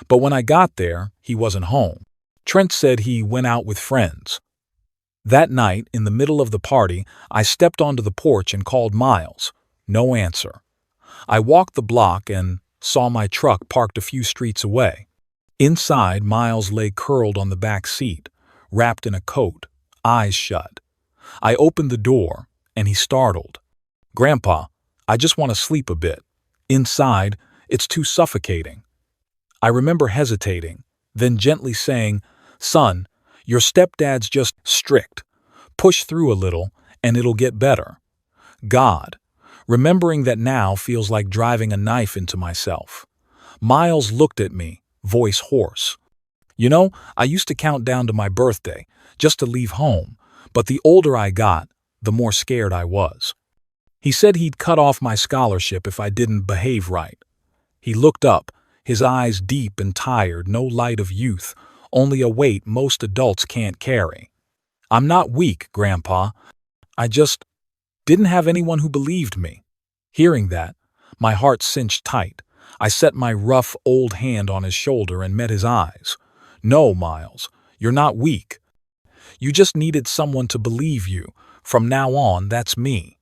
But when I got there, he wasn't home. Trent said he went out with friends. That night, in the middle of the party, I stepped onto the porch and called Miles. No answer. I walked the block and saw my truck parked a few streets away. Inside, Miles lay curled on the back seat, wrapped in a coat, eyes shut. I opened the door, and he startled. "Grandpa, I just want to sleep a bit. Inside, it's too suffocating." I remember hesitating, then gently saying, "Son, your stepdad's just strict. Push through a little, and it'll get better." God, remembering that now feels like driving a knife into myself. Miles looked at me, voice hoarse. "You know, I used to count down to my birthday, just to leave home, but the older I got, the more scared I was." He said he'd cut off my scholarship if I didn't behave right. He looked up, his eyes deep and tired, no light of youth, only a weight most adults can't carry. "I'm not weak, Grandpa. I just didn't have anyone who believed me." Hearing that, my heart cinched tight. I set my rough, old hand on his shoulder and met his eyes. No, Miles, you're not weak. You just needed someone to believe you. From now on, that's me.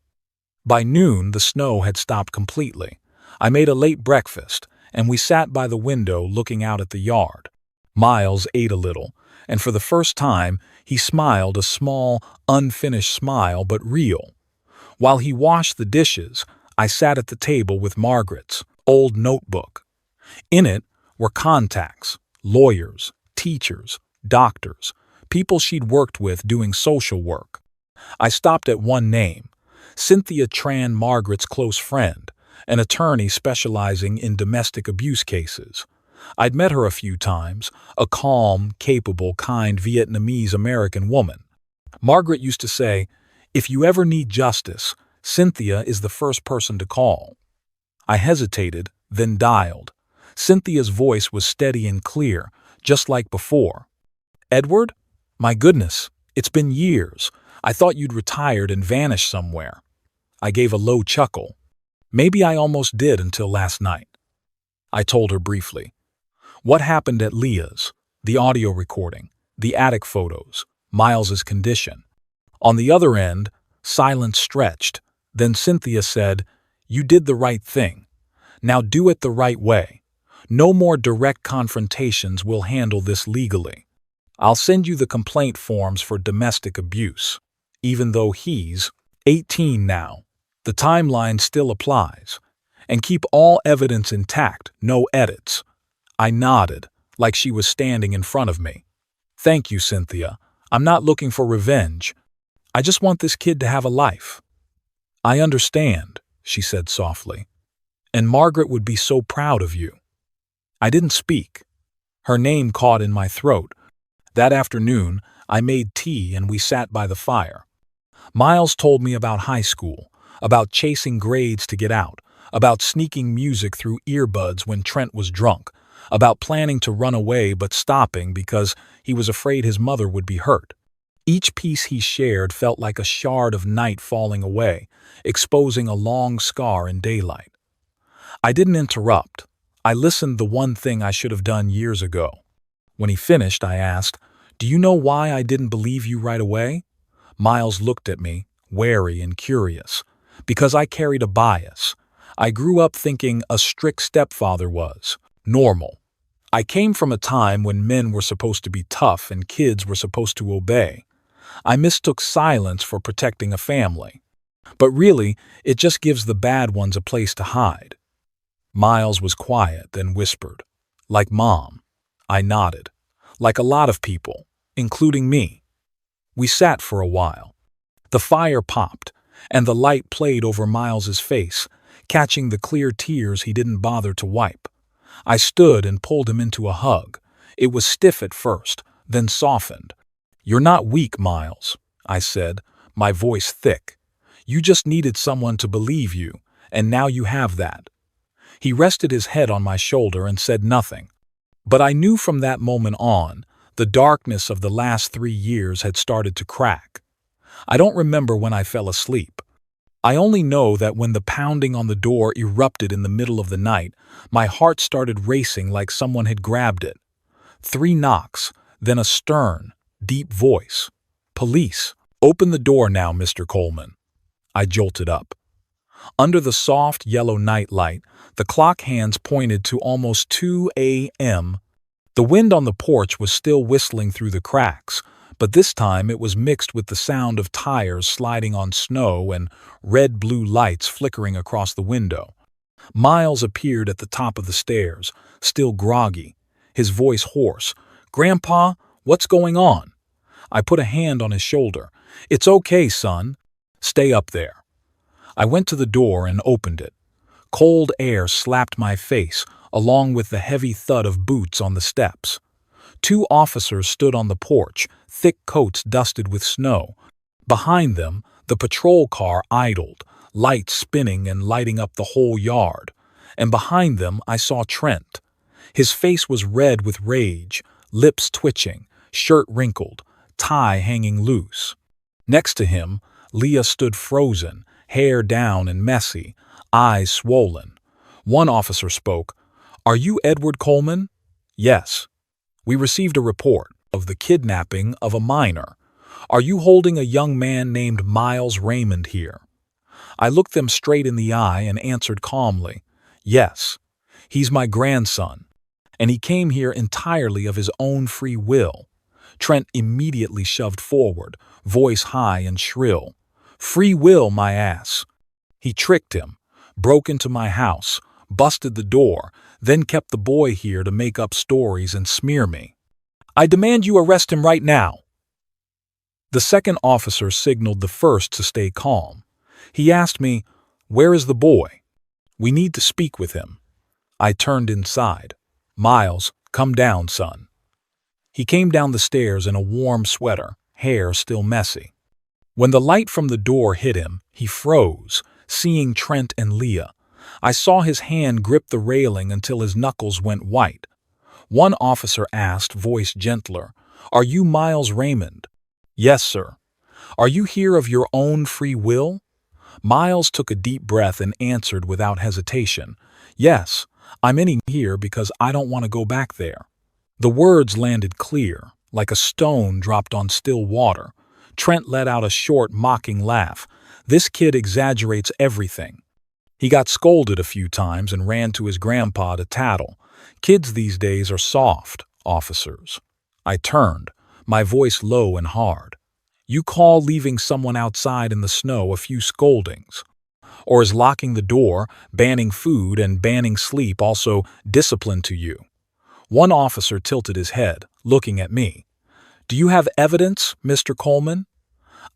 By noon, the snow had stopped completely. I made a late breakfast, and we sat by the window looking out at the yard. Miles ate a little, and for the first time, he smiled, a small, unfinished smile, but real. While he washed the dishes, I sat at the table with Margaret's old notebook. In it were contacts, lawyers, teachers, doctors, people she'd worked with doing social work. I stopped at one name, Cynthia Tran, Margaret's close friend, an attorney specializing in domestic abuse cases. I'd met her a few times, a calm, capable, kind Vietnamese-American woman. Margaret used to say, "If you ever need justice, Cynthia is the first person to call." I hesitated, then dialed. Cynthia's voice was steady and clear, just like before. "Edward? My goodness, it's been years. I thought you'd retired and vanished somewhere." I gave a low chuckle. "Maybe I almost did until last night." I told her briefly. What happened at Leah's, the audio recording, the attic photos, Miles's condition. On the other end, silence stretched. Then Cynthia said, "You did the right thing. Now do it the right way. No more direct confrontations. We'll handle this legally. I'll send you the complaint forms for domestic abuse. Even though he's 18 now, the timeline still applies. And keep all evidence intact, no edits." I nodded, like she was standing in front of me. "Thank you, Cynthia. I'm not looking for revenge. I just want this kid to have a life." "I understand," she said softly. "And Margaret would be so proud of you." I didn't speak. Her name caught in my throat. That afternoon, I made tea and we sat by the fire. Miles told me about high school, about chasing grades to get out, about sneaking music through earbuds when Trent was drunk, about planning to run away but stopping because he was afraid his mother would be hurt. Each piece he shared felt like a shard of night falling away, exposing a long scar in daylight. I didn't interrupt. I listened, the one thing I should have done years ago. When he finished, I asked, "Do you know why I didn't believe you right away?" Miles looked at me, wary and curious. "Because I carried a bias. I grew up thinking a strict stepfather was normal. I came from a time when men were supposed to be tough and kids were supposed to obey. I mistook silence for protecting a family. But really, it just gives the bad ones a place to hide." Miles was quiet, then whispered, "Like Mom." I nodded. "Like a lot of people, including me." We sat for a while. The fire popped, and the light played over Miles's face, catching the clear tears he didn't bother to wipe. I stood and pulled him into a hug. It was stiff at first, then softened. "You're not weak, Miles," I said, my voice thick. "You just needed someone to believe you, and now you have that." He rested his head on my shoulder and said nothing. But I knew from that moment on, the darkness of the last 3 years had started to crack. I don't remember when I fell asleep. I only know that when the pounding on the door erupted in the middle of the night, my heart started racing like someone had grabbed it. 3 knocks, then a stern, deep voice. "Police, open the door now, Mr. Coleman." I jolted up. Under the soft yellow night light, the clock hands pointed to almost 2 a.m. The wind on the porch was still whistling through the cracks, but this time it was mixed with the sound of tires sliding on snow and red-blue lights flickering across the window. Miles appeared at the top of the stairs, still groggy, his voice hoarse. "Grandpa, what's going on?" I put a hand on his shoulder. "It's okay, son. Stay up there." I went to the door and opened it. Cold air slapped my face, along with the heavy thud of boots on the steps. 2 officers stood on the porch, thick coats dusted with snow. Behind them, the patrol car idled, lights spinning and lighting up the whole yard. And behind them, I saw Trent. His face was red with rage, lips twitching, shirt wrinkled, tie hanging loose. Next to him, Leah stood frozen, hair down and messy, eyes swollen. One officer spoke. "Are you Edward Coleman?" "Yes." We received a report of the kidnapping of a minor. Are you holding a young man named Miles Raymond here? I looked them straight in the eye and answered calmly, yes, he's my grandson, and he came here entirely of his own free will. Trent immediately shoved forward, voice high and shrill. Free will, my ass. He tricked him, broke into my house, busted the door, then kept the boy here to make up stories and smear me. I demand you arrest him right now. The second officer signaled the first to stay calm. He asked me, where is the boy? We need to speak with him. I turned inside. Miles, come down, son. He came down the stairs in a warm sweater, hair still messy. When the light from the door hit him, he froze, seeing Trent and Leah. I saw his hand grip the railing until his knuckles went white. One officer asked, voice gentler, are you Miles Raymond? Yes, sir. Are you here of your own free will? Miles took a deep breath and answered without hesitation, yes, I'm in here because I don't want to go back there. The words landed clear, like a stone dropped on still water. Trent let out a short, mocking laugh. This kid exaggerates everything. He got scolded a few times and ran to his grandpa to tattle. Kids these days are soft, officers. I turned, my voice low and hard. You call leaving someone outside in the snow a few scoldings? Or is locking the door, banning food, and banning sleep also discipline to you? One officer tilted his head, looking at me. Do you have evidence, Mr. Coleman?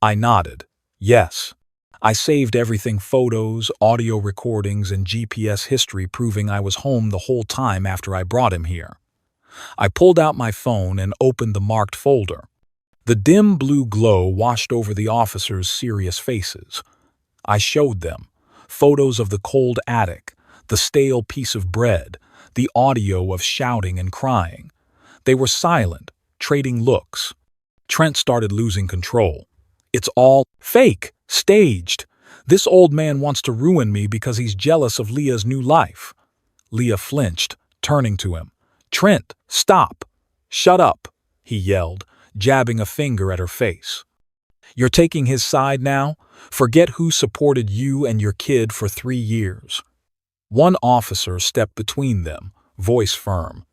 I nodded. Yes. I saved everything, photos, audio recordings, and GPS history proving I was home the whole time after I brought him here. I pulled out my phone and opened the marked folder. The dim blue glow washed over the officers' serious faces. I showed them photos of the cold attic, the stale piece of bread, the audio of shouting and crying. They were silent, trading looks. Trent started losing control. It's all fake, staged. This old man wants to ruin me because he's jealous of Leah's new life. Leah flinched, turning to him. Trent, stop. Shut up, he yelled, jabbing a finger at her face. You're taking his side now? Forget who supported you and your kid for 3 years. One officer stepped between them, voice firm.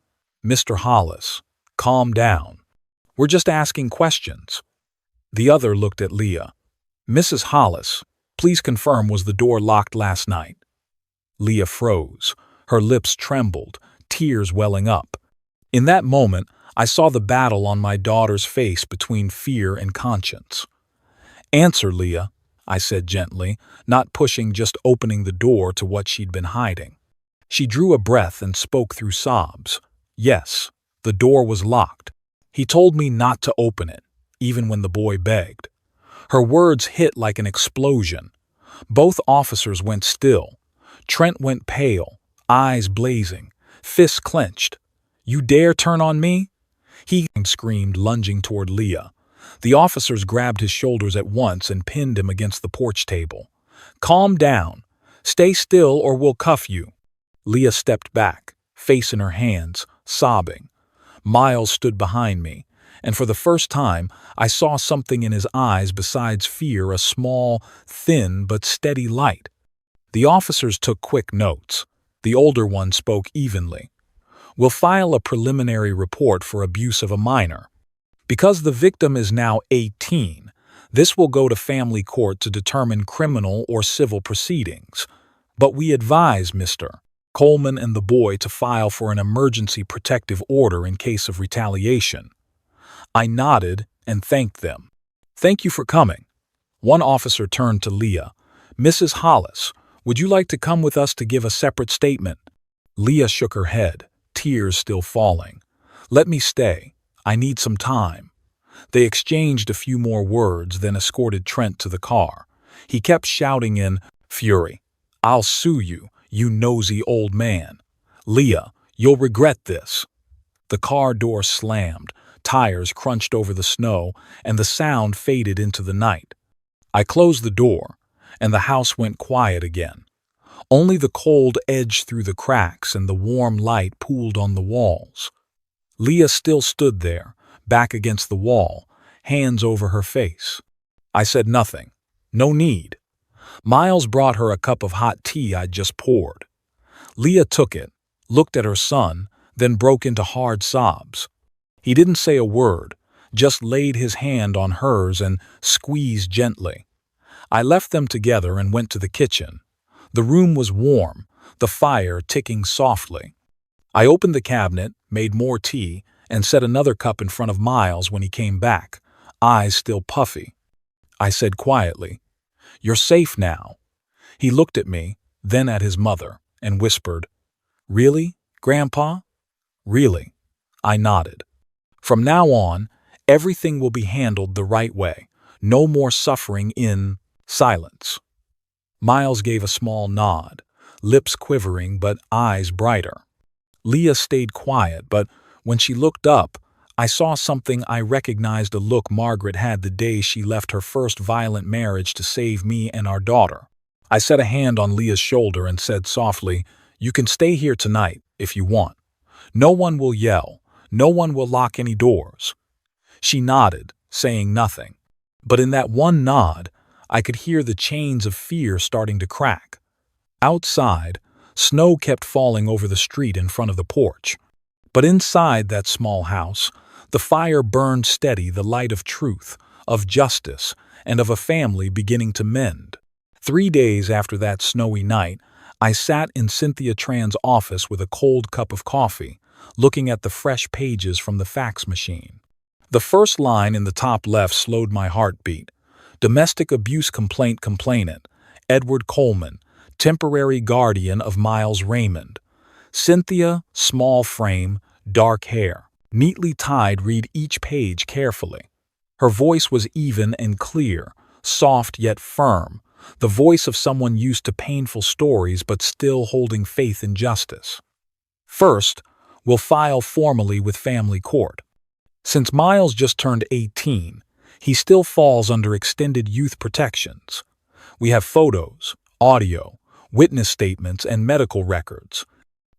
Mr. Hollis, calm down. We're just asking questions. The other looked at Leah. Mrs. Hollis, please confirm, was the door locked last night? Leah froze. Her lips trembled, tears welling up. In that moment, I saw the battle on my daughter's face between fear and conscience. Answer, Leah, I said gently, not pushing, just opening the door to what she'd been hiding. She drew a breath and spoke through sobs. Yes, the door was locked. He told me not to open it, even when the boy begged. Her words hit like an explosion. Both officers went still. Trent went pale, eyes blazing, fists clenched. You dare turn on me? He screamed, lunging toward Leah. The officers grabbed his shoulders at once and pinned him against the porch table. Calm down. Stay still or we'll cuff you. Leah stepped back, face in her hands, sobbing. Miles stood behind me, and for the first time, I saw something in his eyes besides fear, a small, thin but steady light. The officers took quick notes. The older one spoke evenly. We'll file a preliminary report for abuse of a minor. Because the victim is now 18, this will go to family court to determine criminal or civil proceedings. But we advise Mr. Coleman and the boy to file for an emergency protective order in case of retaliation. I nodded and thanked them. Thank you for coming. One officer turned to Leah. Mrs. Hollis, would you like to come with us to give a separate statement? Leah shook her head, tears still falling. Let me stay. I need some time. They exchanged a few more words, then escorted Trent to the car. He kept shouting in fury, I'll sue you, you nosy old man. Leah, you'll regret this. The car door slammed, tires crunched over the snow, and the sound faded into the night. I closed the door, and the house went quiet again. Only the cold edged through the cracks and the warm light pooled on the walls. Leah still stood there, back against the wall, hands over her face. I said nothing. No need. Miles brought her a cup of hot tea I'd just poured. Leah took it, looked at her son, then broke into hard sobs. He didn't say a word, just laid his hand on hers and squeezed gently. I left them together and went to the kitchen. The room was warm, the fire ticking softly. I opened the cabinet, made more tea, and set another cup in front of Miles when he came back, eyes still puffy. I said quietly, "You're safe now." He looked at me, then at his mother, and whispered, "Really, Grandpa?" "Really." I nodded. "From now on, everything will be handled the right way. No more suffering in silence." Miles gave a small nod, lips quivering but eyes brighter. Leah stayed quiet, but when she looked up, I saw something I recognized, a look Margaret had the day she left her first violent marriage to save me and our daughter. I set a hand on Leah's shoulder and said softly, "You can stay here tonight, if you want. No one will yell. No one will lock any doors." She nodded, saying nothing. But in that one nod, I could hear the chains of fear starting to crack. Outside, snow kept falling over the street in front of the porch. But inside that small house, the fire burned steady, the light of truth, of justice, and of a family beginning to mend. 3 days after that snowy night, I sat in Cynthia Tran's office with a cold cup of coffee, looking at the fresh pages from the fax machine. The first line in the top left slowed my heartbeat. Domestic abuse complaint complainant, Edward Coleman, temporary guardian of Miles Raymond. Cynthia, small frame, dark hair, neatly tied, read each page carefully. Her voice was even and clear, soft yet firm, the voice of someone used to painful stories but still holding faith in justice. "First, we'll file formally with family court. Since Miles just turned 18, he still falls under extended youth protections. We have photos, audio, witness statements, and medical records.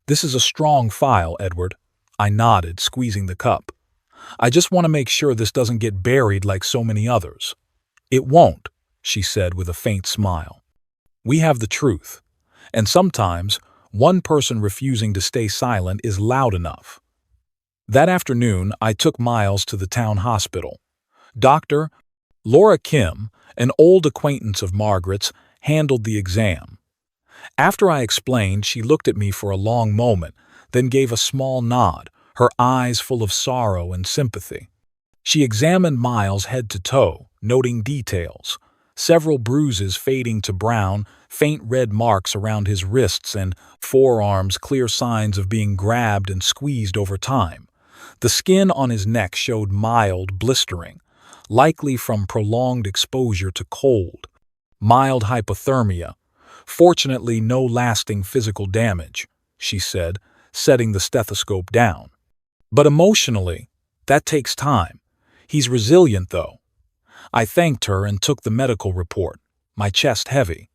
This is a strong file, Edward." I nodded, squeezing the cup. "I just want to make sure this doesn't get buried like so many others." "It won't," she said with a faint smile. "We have the truth. And sometimes, one person refusing to stay silent is loud enough." That afternoon, I took Miles to the town hospital. Dr. Laura Kim, an old acquaintance of Margaret's, handled the exam. After I explained, she looked at me for a long moment, then gave a small nod, her eyes full of sorrow and sympathy. She examined Miles head to toe, noting details. Several bruises fading to brown, faint red marks around his wrists and forearms, clear signs of being grabbed and squeezed over time. The skin on his neck showed mild blistering, likely from prolonged exposure to cold. Mild hypothermia. Fortunately, no lasting physical damage, she said, setting the stethoscope down. But emotionally, that takes time. He's resilient, though. I thanked her and took the medical report, my chest heavy.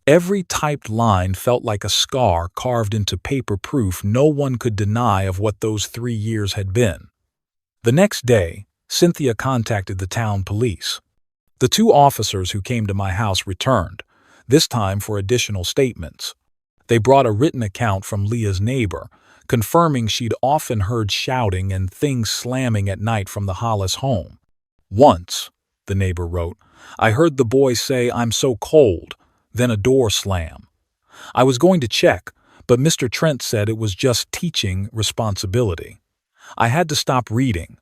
Every typed line felt like a scar carved into paper, proof no one could deny of what those 3 years had been. The next day, Cynthia contacted the town police. The 2 officers who came to my house returned, this time for additional statements. They brought a written account from Leah's neighbor, confirming she'd often heard shouting and things slamming at night from the Hollis home. "Once," the neighbor wrote, "I heard the boy say, 'I'm so cold,' then a door slam. I was going to check, but Mr. Trent said it was just teaching responsibility. I had to stop reading.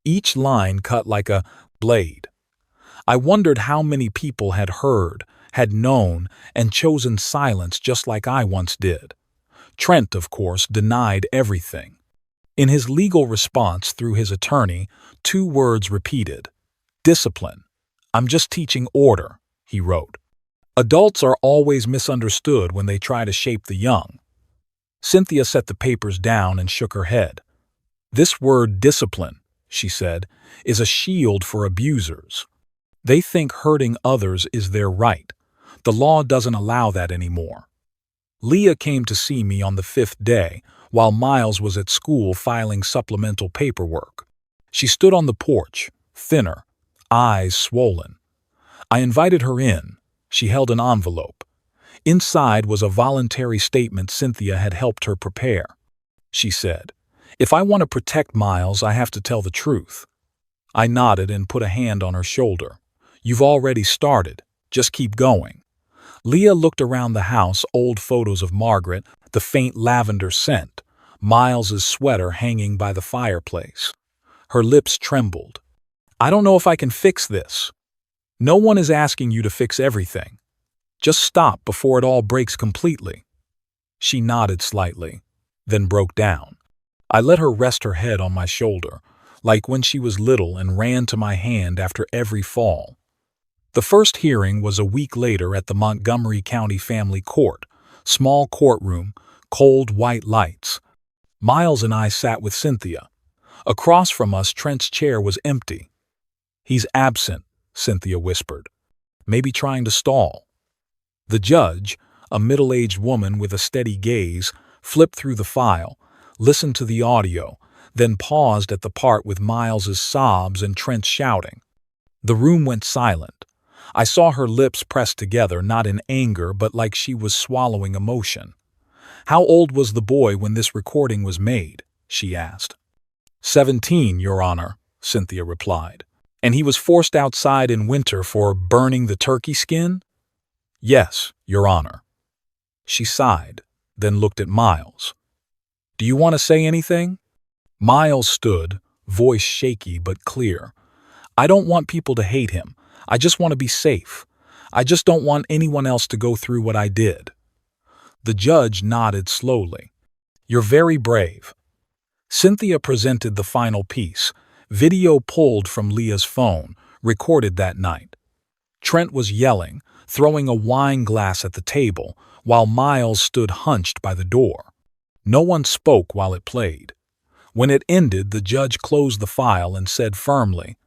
Each line cut like a blade. I wondered how many people had heard, had known, and chosen silence just like I once did." Trent, of course, denied everything. In his legal response through his attorney, 2 words repeated: discipline. "I'm just teaching order," he wrote. Adults are always misunderstood when they try to shape the young. Cynthia set the papers down and shook her head. "This word discipline," she said, "is a shield for abusers. They think hurting others is their right. The law doesn't allow that anymore." Leah came to see me on the 5th day, while Miles was at school filing supplemental paperwork. She stood on the porch, thinner, eyes swollen. I invited her in. She held an envelope. Inside was a voluntary statement Cynthia had helped her prepare. She said, "If I want to protect Miles, I have to tell the truth." I nodded and put a hand on her shoulder. "You've already started. Just keep going." Leah looked around the house, old photos of Margaret, the faint lavender scent, Miles's sweater hanging by the fireplace. Her lips trembled. "I don't know if I can fix this." "No one is asking you to fix everything. Just stop before it all breaks completely." She nodded slightly, then broke down. I let her rest her head on my shoulder, like when she was little, and ran to my hand after every fall. The first hearing was a week later at the Montgomery County Family Court, small courtroom, cold white lights. Miles and I sat with Cynthia. Across from us, Trent's chair was empty. "He's absent," Cynthia whispered, "maybe trying to stall." The judge, a middle-aged woman with a steady gaze, flipped through the file, listened to the audio, then paused at the part with Miles's sobs and Trent's shouting. The room went silent. I saw her lips pressed together, not in anger, but like she was swallowing emotion. "How old was the boy when this recording was made?" she asked. 17, Your Honor," Cynthia replied. "And he was forced outside in winter for burning the turkey skin?" "Yes, Your Honor." She sighed, then looked at Miles. "Do you want to say anything?" Miles stood, voice shaky but clear. "I don't want people to hate him. I just want to be safe. I just don't want anyone else to go through what I did." The judge nodded slowly. "You're very brave." Cynthia presented the final piece, video pulled from Leah's phone, recorded that night. Trent was yelling, throwing a wine glass at the table, while Miles stood hunched by the door. No one spoke while it played. When it ended, the judge closed the file and said firmly,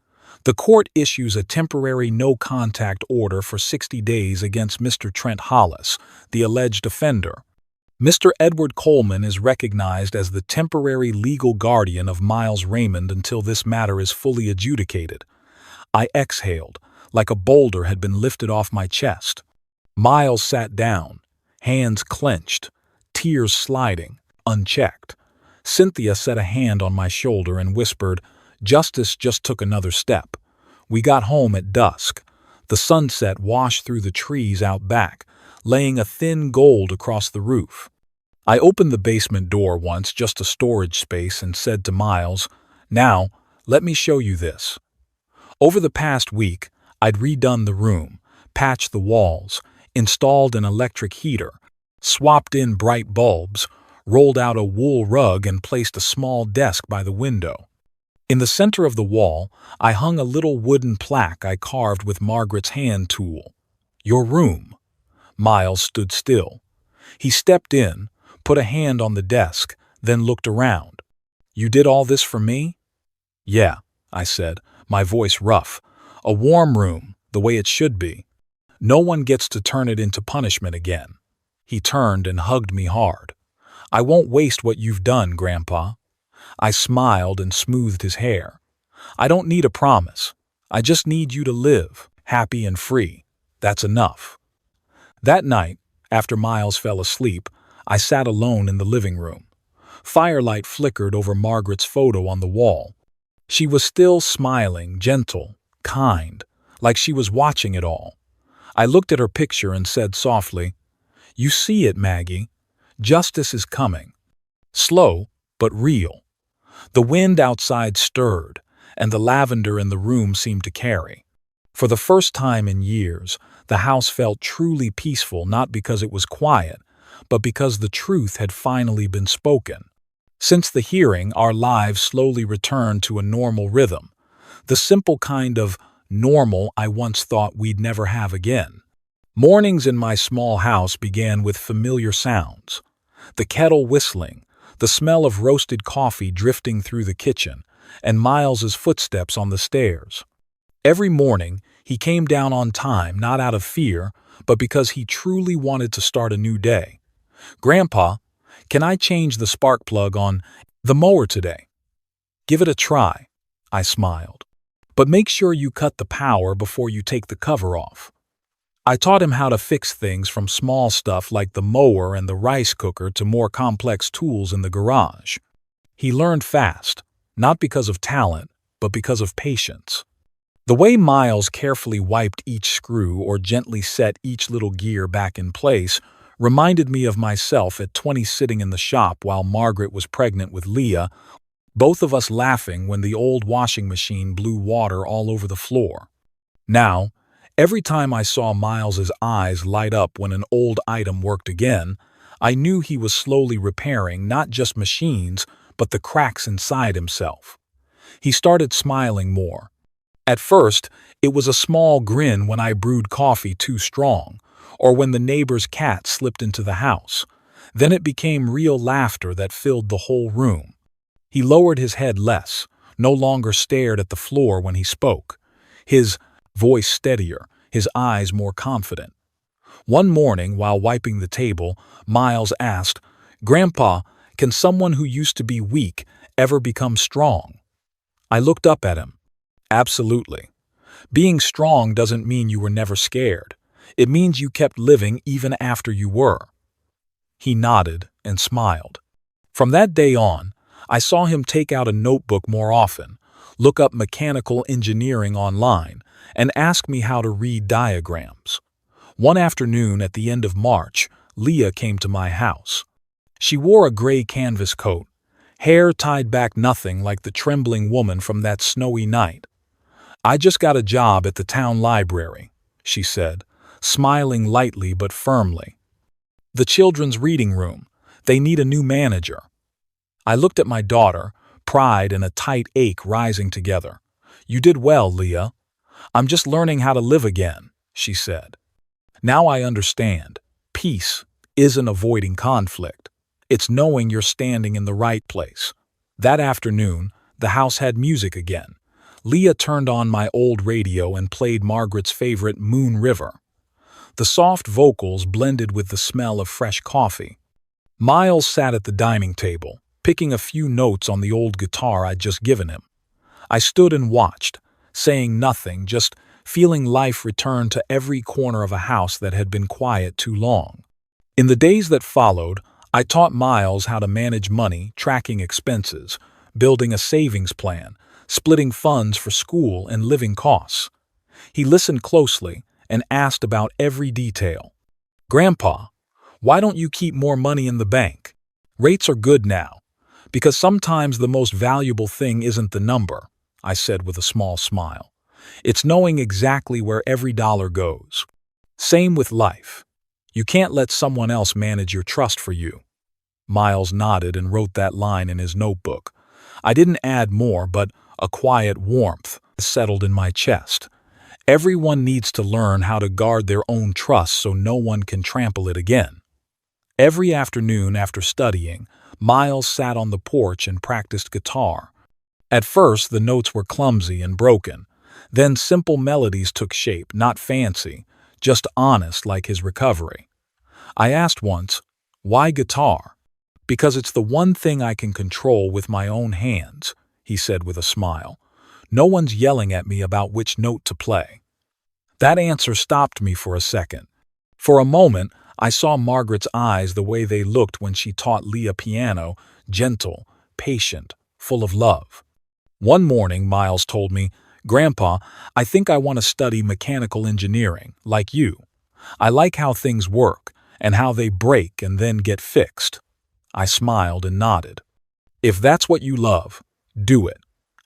"The court issues a temporary no-contact order for 60 days against Mr. Trent Hollis, the alleged offender. Mr. Edward Coleman is recognized as the temporary legal guardian of Miles Raymond until this matter is fully adjudicated." I exhaled, like a boulder had been lifted off my chest. Miles sat down, hands clenched, tears sliding, unchecked. Cynthia set a hand on my shoulder and whispered, "Justice just took another step." We got home at dusk. The sunset washed through the trees out back, laying a thin gold across the roof. I opened the basement door once, just a storage space, and said to Miles, "Now, let me show you this." Over the past week, I'd redone the room, patched the walls, installed an electric heater, swapped in bright bulbs, rolled out a wool rug, and placed a small desk by the window. In the center of the wall, I hung a little wooden plaque I carved with Margaret's hand tool. "Your room." Miles stood still. He stepped in, put a hand on the desk, then looked around. "You did all this for me?" "Yeah," I said, my voice rough. "A warm room, the way it should be. No one gets to turn it into punishment again." He turned and hugged me hard. "I won't waste what you've done, Grandpa." I smiled and smoothed his hair. "I don't need a promise. I just need you to live, happy and free. That's enough." That night, after Miles fell asleep, I sat alone in the living room. Firelight flickered over Margaret's photo on the wall. She was still smiling, gentle, kind, like she was watching it all. I looked at her picture and said softly, "You see it, Maggie. Justice is coming. Slow, but real." The wind outside stirred, and the lavender in the room seemed to carry. For the first time in years, the house felt truly peaceful, not because it was quiet, but because the truth had finally been spoken. Since the hearing, our lives slowly returned to a normal rhythm, the simple kind of normal I once thought we'd never have again. Mornings in my small house began with familiar sounds. The kettle whistling, the smell of roasted coffee drifting through the kitchen, and Miles's footsteps on the stairs. Every morning, he came down on time, not out of fear, but because he truly wanted to start a new day. "Grandpa, Can I change the spark plug on the mower today? Give it a try, I smiled. But make sure you cut the power before you take the cover off. I taught him how to fix things from small stuff like the mower and the rice cooker to more complex tools in the garage. He learned fast, not because of talent, but because of patience. The way Miles carefully wiped each screw or gently set each little gear back in place reminded me of myself at 20 sitting in the shop while Margaret was pregnant with Leah, both of us laughing when the old washing machine blew water all over the floor. Now, every time I saw Miles's eyes light up when an old item worked again, I knew he was slowly repairing not just machines, but the cracks inside himself. He started smiling more. At first, it was a small grin when I brewed coffee too strong, or when the neighbor's cat slipped into the house. Then it became real laughter that filled the whole room. He lowered his head less, no longer stared at the floor when he spoke. His voice steadier, his eyes more confident. One morning, while wiping the table, Miles asked, "Grandpa, can someone who used to be weak ever become strong?" I looked up at him. Absolutely. Being strong doesn't mean you were never scared. It means you kept living even after you were. He nodded and smiled. From that day on, I saw him take out a notebook more often, look up mechanical engineering online, and ask me how to read diagrams. One afternoon at the end of March, Leah came to my house. She wore a gray canvas coat, hair tied back nothing like the trembling woman from that snowy night. "I just got a job at the town library," she said, smiling lightly but firmly. "The children's reading room. They need a new manager." I looked at my daughter, pride and a tight ache rising together. "You did well, Leah. I'm just learning how to live again," she said. "Now I understand. Peace isn't avoiding conflict. It's knowing you're standing in the right place." That afternoon, the house had music again. Leah turned on my old radio and played Margaret's favorite Moon River. The soft vocals blended with the smell of fresh coffee. Miles sat at the dining table, picking a few notes on the old guitar I'd just given him. I stood and watched, saying nothing, just feeling life return to every corner of a house that had been quiet too long. In the days that followed, I taught Miles how to manage money, tracking expenses, building a savings plan, splitting funds for school and living costs. He listened closely and asked about every detail. "Grandpa, why don't you keep more money in the bank? Rates are good now." "Because sometimes the most valuable thing isn't the number," I said with a small smile. "It's knowing exactly where every dollar goes." Same with life. You can't let someone else manage your trust for you. Miles nodded and wrote that line in his notebook. I didn't add more, but a quiet warmth settled in my chest. Everyone needs to learn how to guard their own trust so no one can trample it again. Every afternoon after studying, Miles sat on the porch and practiced guitar. At first, the notes were clumsy and broken. Then simple melodies took shape, not fancy, just honest like his recovery. I asked once, "Why guitar?" "Because it's the one thing I can control with my own hands," he said with a smile. "No one's yelling at me about which note to play." That answer stopped me for a second. For a moment, I saw Margaret's eyes the way they looked when she taught Leah piano, gentle, patient, full of love. One morning, Miles told me, "Grandpa, I think I want to study mechanical engineering, like you. I like how things work, and how they break and then get fixed." I smiled and nodded. "If that's what you love, do it.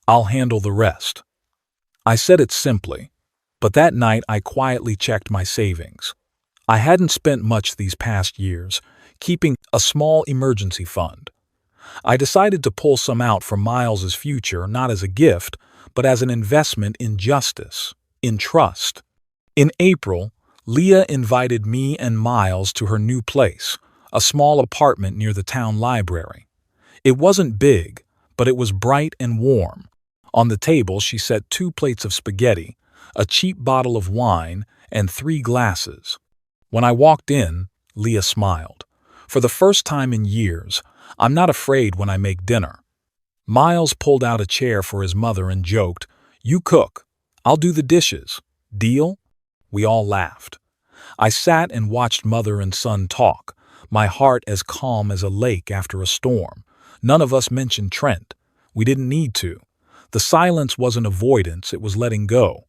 I'll handle the rest." I said it simply, but that night I quietly checked my savings. I hadn't spent much these past years, keeping a small emergency fund. I decided to pull some out for Miles's future, not as a gift, but as an investment in justice, in trust. In April, Leah invited me and Miles to her new place, a small apartment near the town library. It wasn't big, but it was bright and warm. On the table, she set 2 plates of spaghetti, a cheap bottle of wine, and 3 glasses. When I walked in, Leah smiled. For the first time in years, I'm not afraid when I make dinner. Miles pulled out a chair for his mother and joked, "You cook. I'll do the dishes. Deal?" We all laughed. I sat and watched mother and son talk, my heart as calm as a lake after a storm. None of us mentioned Trent. We didn't need to. The silence wasn't avoidance, it was letting go.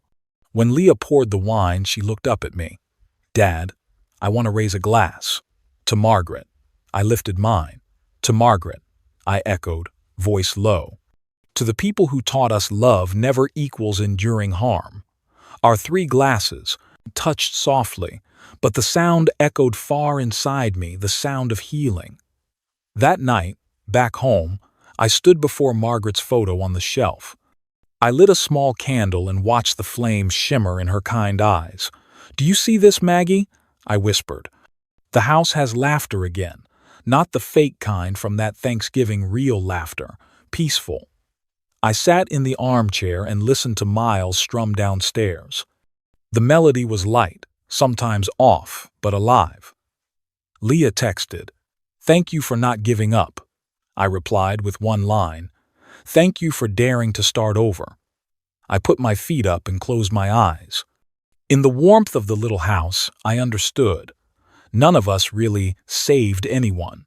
When Leah poured the wine, she looked up at me. "Dad, I want to raise a glass." "To Margaret." I lifted mine. "To Margaret," I echoed, voice low. "To the people who taught us love never equals enduring harm." Our three glasses touched softly, but the sound echoed far inside me, the sound of healing. That night, back home, I stood before Margaret's photo on the shelf. I lit a small candle and watched the flame shimmer in her kind eyes. "Do you see this, Maggie?" I whispered. "The house has laughter again, not the fake kind from that Thanksgiving, real laughter, peaceful." I sat in the armchair and listened to Miles strum downstairs. The melody was light, sometimes off, but alive. Leah texted, "Thank you for not giving up." I replied with one line, "Thank you for daring to start over." I put my feet up and closed my eyes. In the warmth of the little house, I understood. None of us really saved anyone.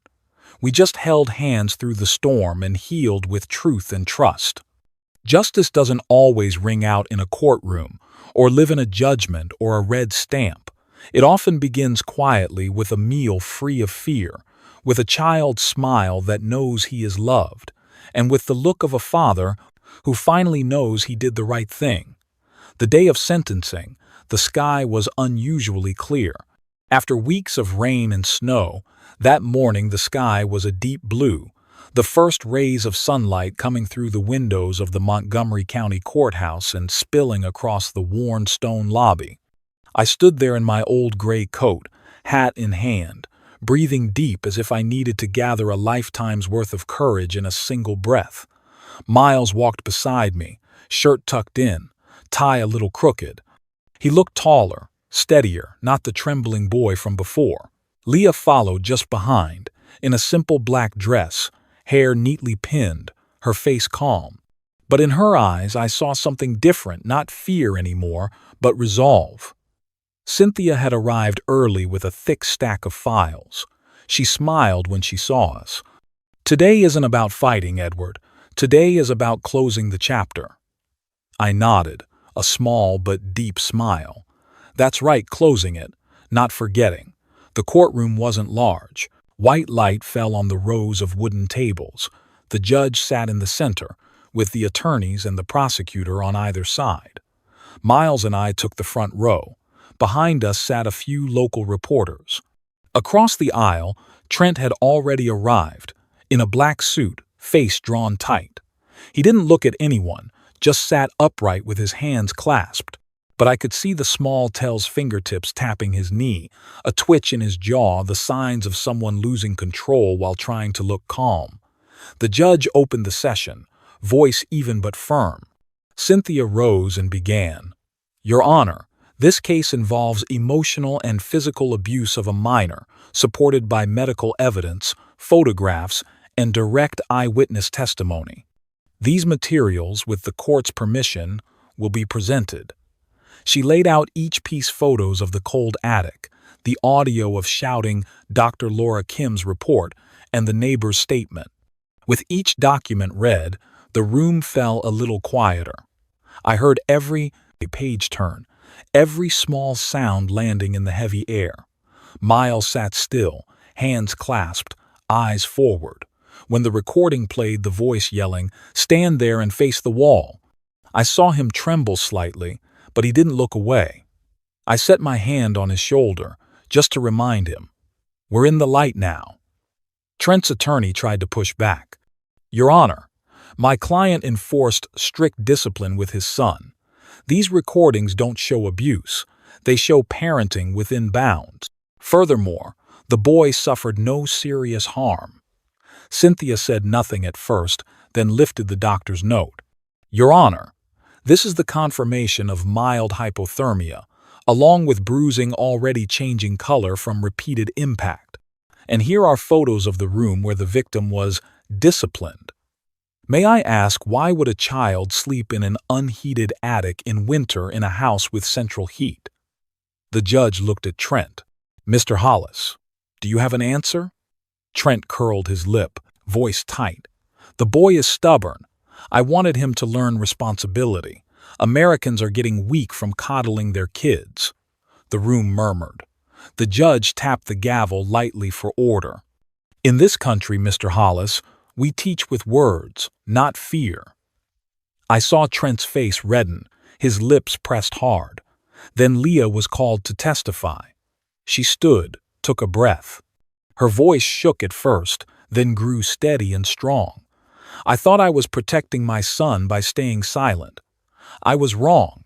We just held hands through the storm and healed with truth and trust. Justice doesn't always ring out in a courtroom, or live in a judgment or a red stamp. It often begins quietly with a meal free of fear, with a child's smile that knows he is loved, and with the look of a father who finally knows he did the right thing. The day of sentencing, the sky was unusually clear. After weeks of rain and snow, that morning the sky was a deep blue, the first rays of sunlight coming through the windows of the Montgomery County Courthouse and spilling across the worn stone lobby. I stood there in my old gray coat, hat in hand, breathing deep as if I needed to gather a lifetime's worth of courage in a single breath. Miles walked beside me, shirt tucked in, tie a little crooked. He looked taller, steadier, not the trembling boy from before. Leah followed just behind, in a simple black dress, hair neatly pinned, her face calm. But in her eyes I saw something different, not fear anymore, but resolve. Cynthia had arrived early with a thick stack of files. She smiled when she saw us. "Today isn't about fighting, Edward. Today is about closing the chapter." I nodded, a small but deep smile. "That's right, closing it, not forgetting." The courtroom wasn't large. White light fell on the rows of wooden tables. The judge sat in the center, with the attorneys and the prosecutor on either side. Miles and I took the front row. Behind us sat a few local reporters. Across the aisle, Trent had already arrived, in a black suit, face drawn tight. He didn't look at anyone, just sat upright with his hands clasped. But I could see the small Tell's fingertips tapping his knee, a twitch in his jaw, the signs of someone losing control while trying to look calm. The judge opened the session, voice even but firm. Cynthia rose and began. "Your Honor, this case involves emotional and physical abuse of a minor, supported by medical evidence, photographs, and direct eyewitness testimony. These materials, with the court's permission, will be presented." She laid out each piece photos of the cold attic, the audio of shouting Dr. Laura Kim's report, and the neighbor's statement. With each document read, the room fell a little quieter. I heard every page turn, every small sound landing in the heavy air. Miles sat still, hands clasped, eyes forward. When the recording played, the voice yelling, "Stand there and face the wall." I saw him tremble slightly, but he didn't look away. I set my hand on his shoulder, just to remind him. "We're in the light now." Trent's attorney tried to push back. "Your Honor, my client enforced strict discipline with his son. These recordings don't show abuse. They show parenting within bounds. Furthermore, the boy suffered no serious harm." Cynthia said nothing at first, then lifted the doctor's note. "Your Honor, this is the confirmation of mild hypothermia, along with bruising already changing color from repeated impact. And here are photos of the room where the victim was disciplined. May I ask, why would a child sleep in an unheated attic in winter in a house with central heat? The judge looked at Trent. Mr. Hollis, do you have an answer? Trent curled his lip, voice tight. The boy is stubborn. I wanted him to learn responsibility. Americans are getting weak from coddling their kids. The room murmured. The judge tapped the gavel lightly for order. In this country, Mr. Hollis, we teach with words, not fear. I saw Trent's face redden, his lips pressed hard. Then Leah was called to testify. She stood, took a breath. Her voice shook at first, then grew steady and strong. I thought I was protecting my son by staying silent. I was wrong.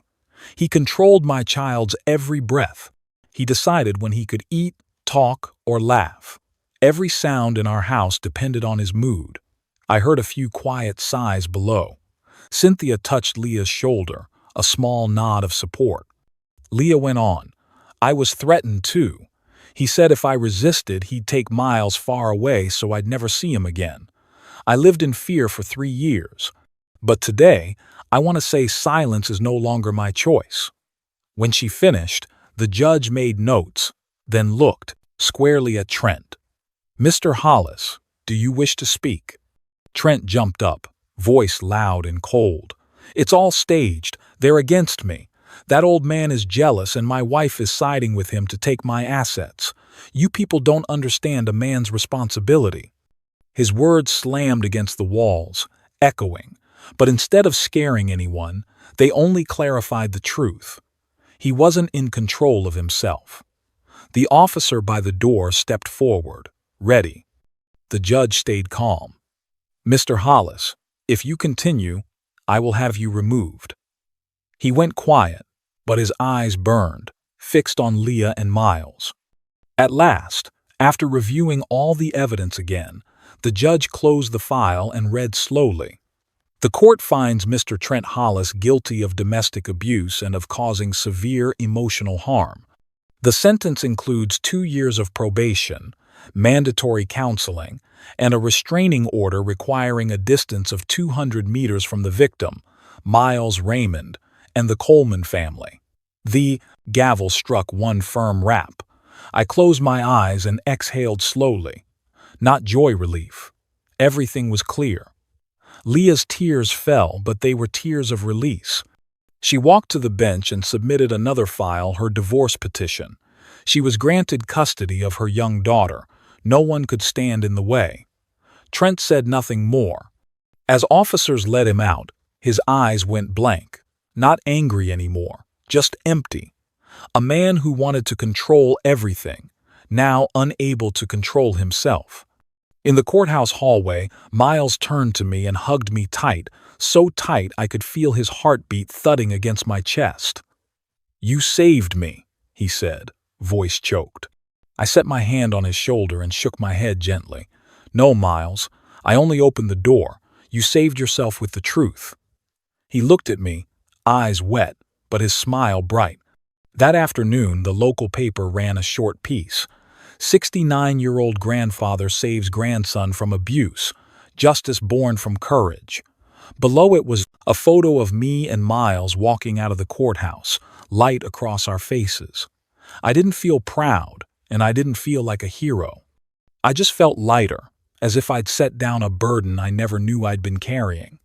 He controlled my child's every breath. He decided when he could eat, talk, or laugh. Every sound in our house depended on his mood. I heard a few quiet sighs below. Cynthia touched Leah's shoulder, a small nod of support. Leah went on. I was threatened too. He said if I resisted, he'd take Miles far away so I'd never see him again. I lived in fear for 3 years. But today, I want to say silence is no longer my choice. When she finished, the judge made notes, then looked squarely at Trent. Mr. Hollis, do you wish to speak? Trent jumped up, voice loud and cold. It's all staged. They're against me. That old man is jealous and my wife is siding with him to take my assets. You people don't understand a man's responsibility. His words slammed against the walls, echoing, but instead of scaring anyone, they only clarified the truth. He wasn't in control of himself. The officer by the door stepped forward, ready. The judge stayed calm. Mr. Hollis, if you continue, I will have you removed. He went quiet, but his eyes burned, fixed on Leah and Miles. At last, after reviewing all the evidence again, the judge closed the file and read slowly. The court finds Mr. Trent Hollis guilty of domestic abuse and of causing severe emotional harm. The sentence includes 2 years of probation, mandatory counseling, and a restraining order requiring a distance of 200 meters from the victim, Miles Raymond, and the Coleman family. The gavel struck one firm rap. I closed my eyes and exhaled slowly. Not joy relief. Everything was clear. Leah's tears fell, but they were tears of release. She walked to the bench and submitted another file, her divorce petition. She was granted custody of her young daughter. No one could stand in the way. Trent said nothing more. As officers led him out, his eyes went blank. Not angry anymore, just empty. A man who wanted to control everything, now unable to control himself. In the courthouse hallway, Miles turned to me and hugged me tight, so tight I could feel his heartbeat thudding against my chest. You saved me, he said, voice choked. I set my hand on his shoulder and shook my head gently. No, Miles, I only opened the door. You saved yourself with the truth. He looked at me, eyes wet, but his smile bright. That afternoon, the local paper ran a short piece. 69-year-old grandfather saves grandson from abuse. Justice born from courage. Below it was a photo of me and Miles walking out of the courthouse, light across our faces. I didn't feel proud, and I didn't feel like a hero. I just felt lighter, as if I'd set down a burden I never knew I'd been carrying.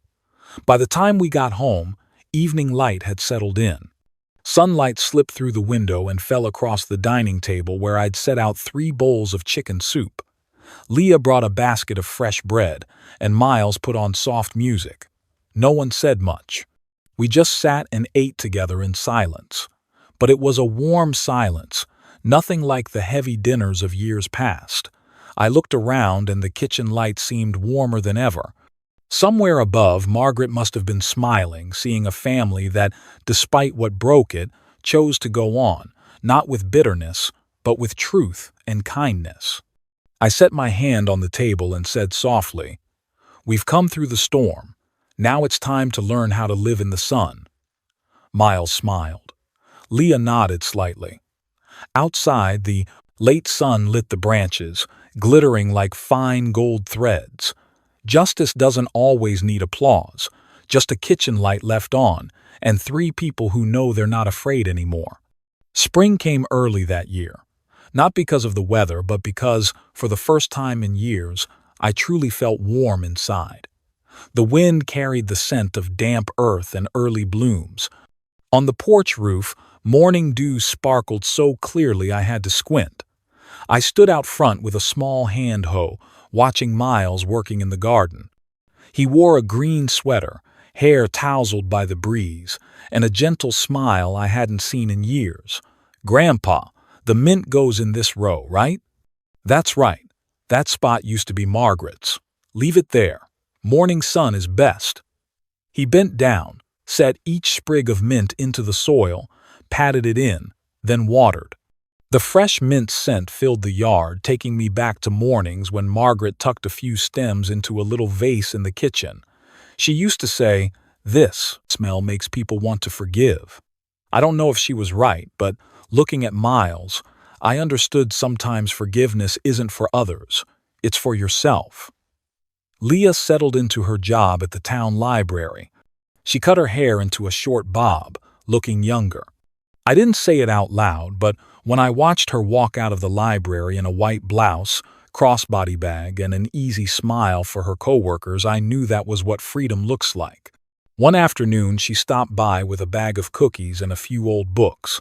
By the time we got home, evening light had settled in. Sunlight slipped through the window and fell across the dining table where I'd set out 3 bowls of chicken soup. Leah brought a basket of fresh bread, and Miles put on soft music. No one said much. We just sat and ate together in silence. But it was a warm silence, nothing like the heavy dinners of years past. I looked around and the kitchen light seemed warmer than ever. Somewhere above, Margaret must have been smiling, seeing a family that, despite what broke it, chose to go on, not with bitterness, but with truth and kindness. I set my hand on the table and said softly, "We've come through the storm. Now it's time to learn how to live in the sun." Miles smiled. Leah nodded slightly. Outside, the late sun lit the branches, glittering like fine gold threads. Justice doesn't always need applause, just a kitchen light left on, and 3 people who know they're not afraid anymore. Spring came early that year. Not because of the weather, but because, for the first time in years, I truly felt warm inside. The wind carried the scent of damp earth and early blooms. On the porch roof, morning dew sparkled so clearly I had to squint. I stood out front with a small hand hoe, watching Miles working in the garden. He wore a green sweater, hair tousled by the breeze, and a gentle smile I hadn't seen in years. "Grandpa, the mint goes in this row, right?" "That's right. That spot used to be Margaret's. Leave it there. Morning sun is best." He bent down, set each sprig of mint into the soil, patted it in, then watered. The fresh mint scent filled the yard, taking me back to mornings when Margaret tucked a few stems into a little vase in the kitchen. She used to say, "This smell makes people want to forgive." I don't know if she was right, but looking at Miles, I understood sometimes forgiveness isn't for others, it's for yourself. Leah settled into her job at the town library. She cut her hair into a short bob, looking younger. I didn't say it out loud, but when I watched her walk out of the library in a white blouse, crossbody bag, and an easy smile for her coworkers, I knew that was what freedom looks like. One afternoon, she stopped by with a bag of cookies and a few old books.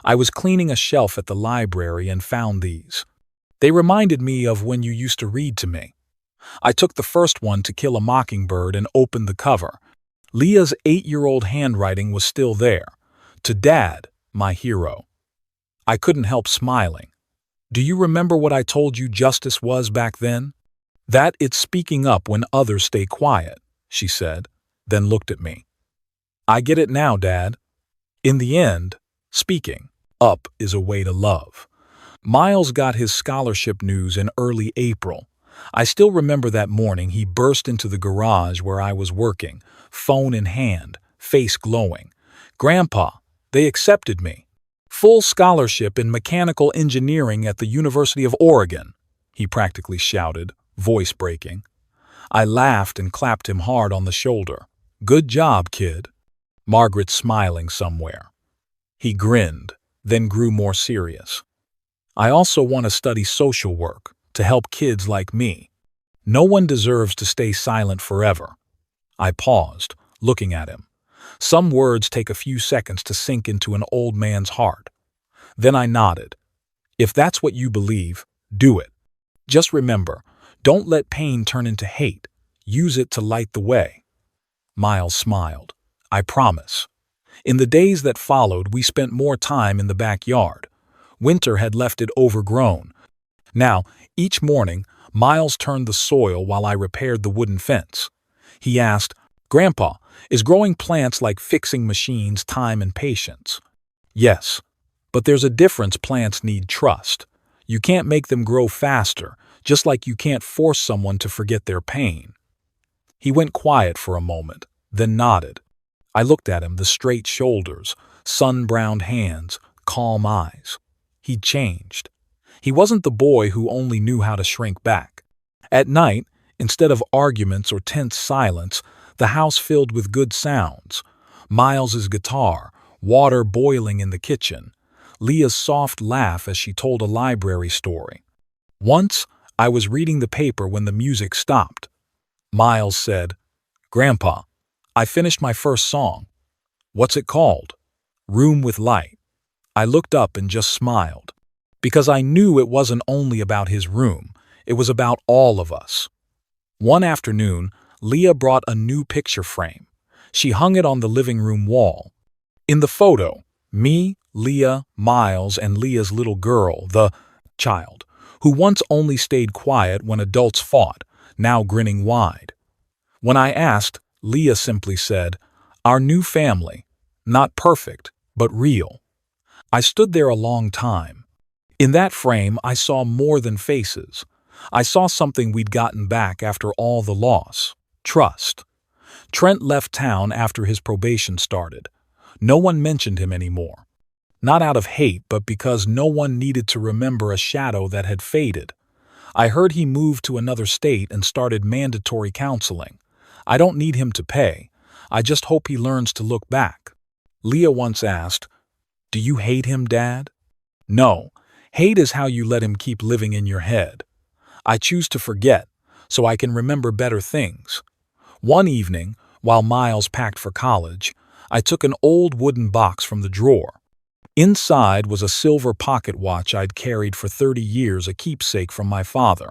I was cleaning a shelf at the library and found these. They reminded me of when you used to read to me. I took the first one, To Kill a Mockingbird, and opened the cover. Leah's 8-year-old handwriting was still there. "To Dad, my hero." I couldn't help smiling. "Do you remember what I told you justice was back then?" "That it's speaking up when others stay quiet," she said, then looked at me. "I get it now, Dad. In the end, speaking up is a way to love." Miles got his scholarship news in early April. I still remember that morning he burst into the garage where I was working, phone in hand, face glowing. "Grandpa, they accepted me. Full scholarship in mechanical engineering at the University of Oregon," he practically shouted, voice breaking. I laughed and clapped him hard on the shoulder. "Good job, kid." Margaret smiling somewhere. He grinned, then grew more serious. "I also want to study social work, to help kids like me. No one deserves to stay silent forever." I paused, looking at him. Some words take a few seconds to sink into an old man's heart. Then I nodded. "If that's what you believe, do it. Just remember, don't let pain turn into hate. Use it to light the way." Miles smiled. "I promise." In the days that followed, we spent more time in the backyard. Winter had left it overgrown. Now, each morning, Miles turned the soil while I repaired the wooden fence. He asked, "Grandpa, is growing plants like fixing machines, time and patience?" "Yes, but there's a difference. Plants need trust. You can't make them grow faster, just like you can't force someone to forget their pain." He went quiet for a moment, then nodded. I looked at him, the straight shoulders, sun-browned hands, calm eyes. He'd changed. He wasn't the boy who only knew how to shrink back. At night, instead of arguments or tense silence, the house filled with good sounds. Miles's guitar, water boiling in the kitchen, Leah's soft laugh as she told a library story. Once, I was reading the paper when the music stopped. Miles said, "Grandpa, I finished my first song." "What's it called?" "Room with Light." I looked up and just smiled, because I knew it wasn't only about his room, it was about all of us. One afternoon, Leah brought a new picture frame. She hung it on the living room wall. In the photo, me, Leah, Miles, and Leah's little girl, the child, who once only stayed quiet when adults fought, now grinning wide. When I asked, Leah simply said, "Our new family, not perfect, but real." I stood there a long time. In that frame, I saw more than faces. I saw something we'd gotten back after all the loss: trust. Trent left town after his probation started. No one mentioned him anymore. Not out of hate, but because no one needed to remember a shadow that had faded. I heard he moved to another state and started mandatory counseling. I don't need him to pay. I just hope he learns to look back. Leah once asked, "Do you hate him, Dad?" No. Hate is how you let him keep living in your head. I choose to forget, so I can remember better things. One evening, while Miles packed for college, I took an old wooden box from the drawer. Inside was a silver pocket watch I'd carried for 30 years, a keepsake from my father.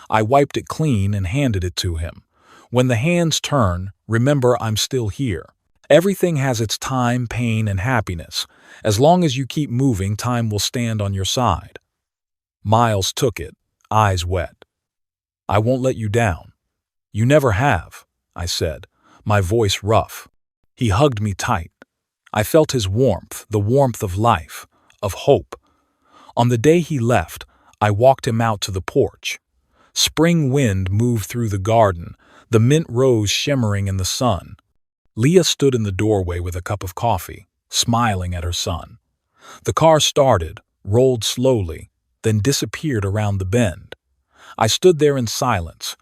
I wiped it clean and handed it to him. When the hands turn, remember I'm still here. Everything has its time, pain, and happiness. As long as you keep moving, time will stand on your side. Miles took it, eyes wet. "I won't let you down." "You never have," I said, my voice rough. He hugged me tight. I felt his warmth, the warmth of life, of hope. On the day he left, I walked him out to the porch. Spring wind moved through the garden, the mint rose shimmering in the sun. Leah stood in the doorway with a cup of coffee, smiling at her son. The car started, rolled slowly, then disappeared around the bend. I stood there in silence.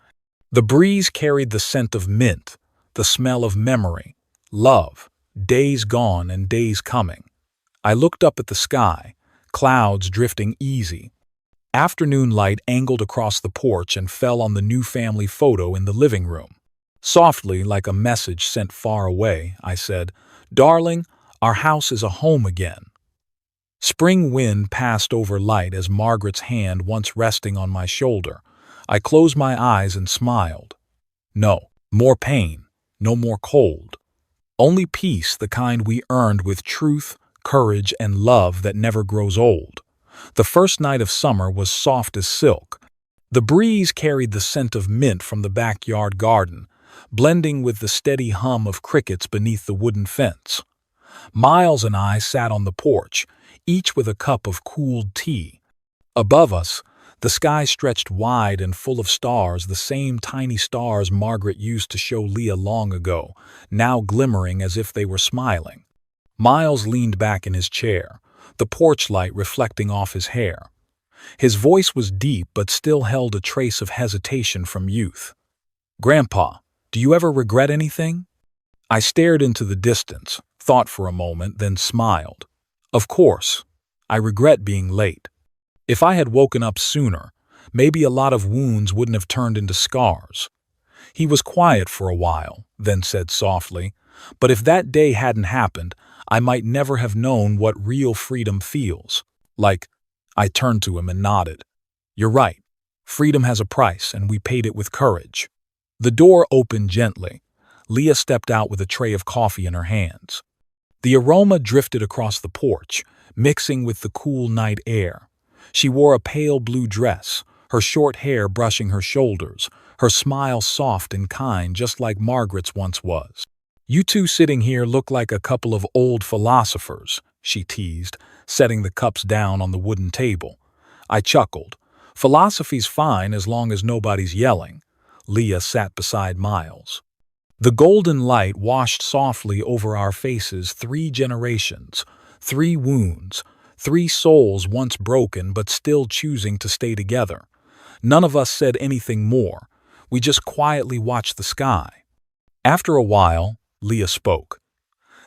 The breeze carried the scent of mint, the smell of memory, love, days gone and days coming. I looked up at the sky, clouds drifting easy. Afternoon light angled across the porch and fell on the new family photo in the living room. Softly, like a message sent far away, I said, "Darling, our house is a home again." Spring wind passed over light as Margaret's hand once resting on my shoulder. I closed my eyes and smiled. No more pain, no more cold. Only peace, the kind we earned with truth, courage, and love that never grows old. The first night of summer was soft as silk. The breeze carried the scent of mint from the backyard garden, blending with the steady hum of crickets beneath the wooden fence. Miles and I sat on the porch, each with a cup of cooled tea. Above us, the sky stretched wide and full of stars, the same tiny stars Margaret used to show Leah long ago, now glimmering as if they were smiling. Miles leaned back in his chair, the porch light reflecting off his hair. His voice was deep but still held a trace of hesitation from youth. "Grandpa, do you ever regret anything?" I stared into the distance, thought for a moment, then smiled. "Of course. I regret being late. If I had woken up sooner, maybe a lot of wounds wouldn't have turned into scars." He was quiet for a while, then said softly, "But if that day hadn't happened, I might never have known what real freedom feels. Like," I turned to him and nodded. "You're right. Freedom has a price, and we paid it with courage." The door opened gently. Leah stepped out with a tray of coffee in her hands. The aroma drifted across the porch, mixing with the cool night air. She wore a pale blue dress, her short hair brushing her shoulders, her smile soft and kind, just like Margaret's once was. "You two sitting here look like a couple of old philosophers," she teased, setting the cups down on the wooden table. I chuckled. "Philosophy's fine as long as nobody's yelling." Leah sat beside Miles. The golden light washed softly over our faces, 3 generations, 3 wounds, 3 souls once broken but still choosing to stay together. None of us said anything more. We just quietly watched the sky. After a while, Leah spoke.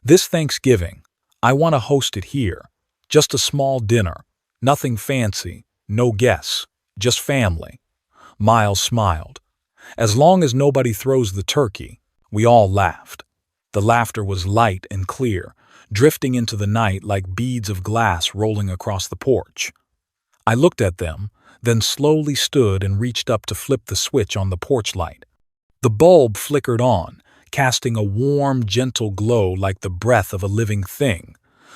"This Thanksgiving, I want to host it here. Just a small dinner. Nothing fancy. No guests. Just family." Miles smiled. "As long as nobody throws the turkey." We all laughed. The laughter was light and clear, drifting into the night like beads of glass rolling across the porch. I looked at them, then slowly stood and reached up to flip the switch on the porch light. The bulb flickered on, casting a warm, gentle glow like the breath of a living thing.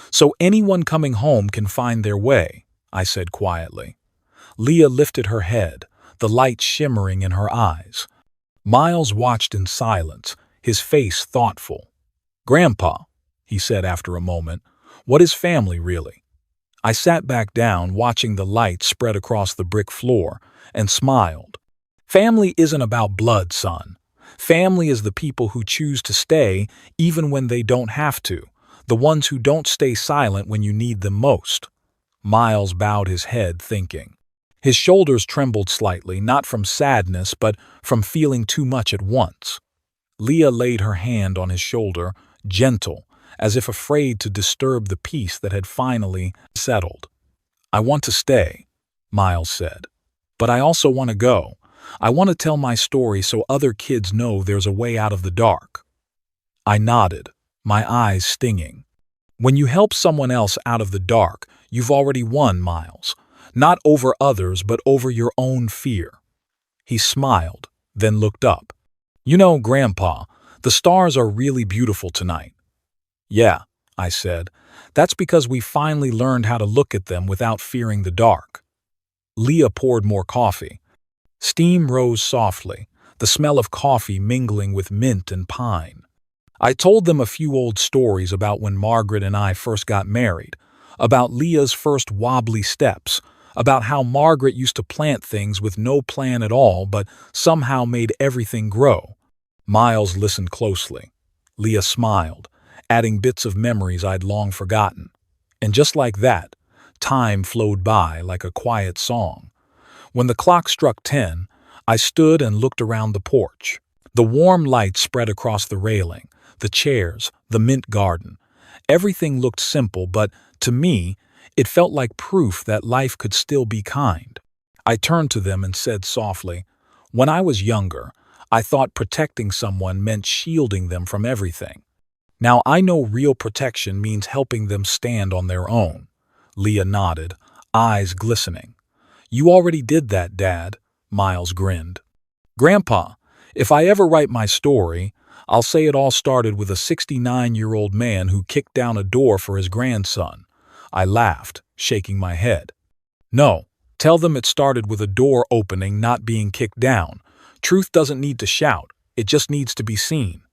"So anyone coming home can find their way," I said quietly. Leah lifted her head, the light shimmering in her eyes. Miles watched in silence, his face thoughtful. "Grandpa," he said after a moment, "what is family really?" I sat back down, watching the light spread across the brick floor, and smiled. "Family isn't about blood, son. Family is the people who choose to stay even when they don't have to, the ones who don't stay silent when you need them most." Miles bowed his head, thinking. His shoulders trembled slightly, not from sadness, but from feeling too much at once. Leah laid her hand on his shoulder, gentle, as if afraid to disturb the peace that had finally settled. "I want to stay," Miles said. "But I also want to go. I want to tell my story so other kids know there's a way out of the dark." I nodded, my eyes stinging. "When you help someone else out of the dark, you've already won, Miles. Not over others, but over your own fear." He smiled, then looked up. "You know, Grandpa, the stars are really beautiful tonight." "Yeah," I said. "That's because we finally learned how to look at them without fearing the dark." Leah poured more coffee. Steam rose softly, the smell of coffee mingling with mint and pine. I told them a few old stories about when Margaret and I first got married, about Leah's first wobbly steps, about how Margaret used to plant things with no plan at all but somehow made everything grow. Miles listened closely. Leah smiled, adding bits of memories I'd long forgotten. And just like that, time flowed by like a quiet song. When the clock struck 10, I stood and looked around the porch. The warm light spread across the railing, the chairs, the mint garden. Everything looked simple, but to me, it felt like proof that life could still be kind. I turned to them and said softly, "When I was younger, I thought protecting someone meant shielding them from everything. Now I know real protection means helping them stand on their own." Leah nodded, eyes glistening. "You already did that, Dad," Miles grinned. "Grandpa, if I ever write my story, I'll say it all started with a 69-year-old man who kicked down a door for his grandson." I laughed, shaking my head. "No, tell them it started with a door opening, not being kicked down. Truth doesn't need to shout, it just needs to be seen."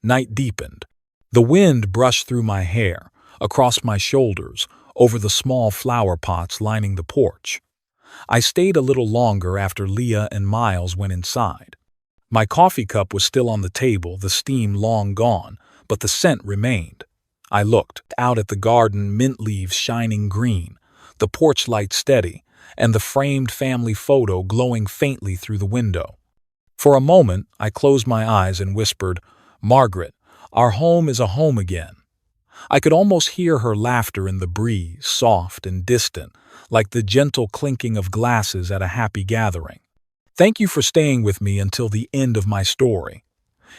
Night deepened. The wind brushed through my hair, across my shoulders, over the small flower pots lining the porch. I stayed a little longer after Leah and Miles went inside. My coffee cup was still on the table, the steam long gone, but the scent remained. I looked out at the garden, mint leaves shining green, the porch light steady, and the framed family photo glowing faintly through the window. For a moment, I closed my eyes and whispered, "Margaret, our home is a home again." I could almost hear her laughter in the breeze, soft and distant, like the gentle clinking of glasses at a happy gathering. Thank you for staying with me until the end of my story.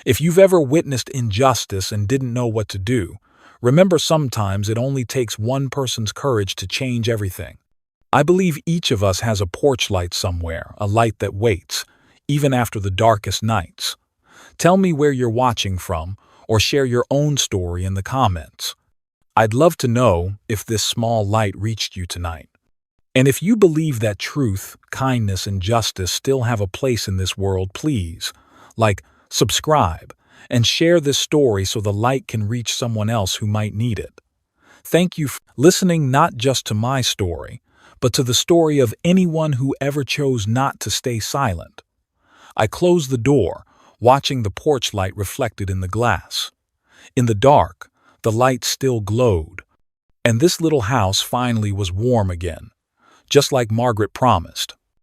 If you've ever witnessed injustice and didn't know what to do, remember sometimes it only takes one person's courage to change everything. I believe each of us has a porch light somewhere, a light that waits, even after the darkest nights. Tell me where you're watching from, or share your own story in the comments. I'd love to know if this small light reached you tonight. And if you believe that truth, kindness, and justice still have a place in this world, please, subscribe, and share this story so the light can reach someone else who might need it. Thank you for listening not just to my story, but to the story of anyone who ever chose not to stay silent. I closed the door, watching the porch light reflected in the glass. In the dark, the light still glowed, and this little house finally was warm again, just like Margaret promised.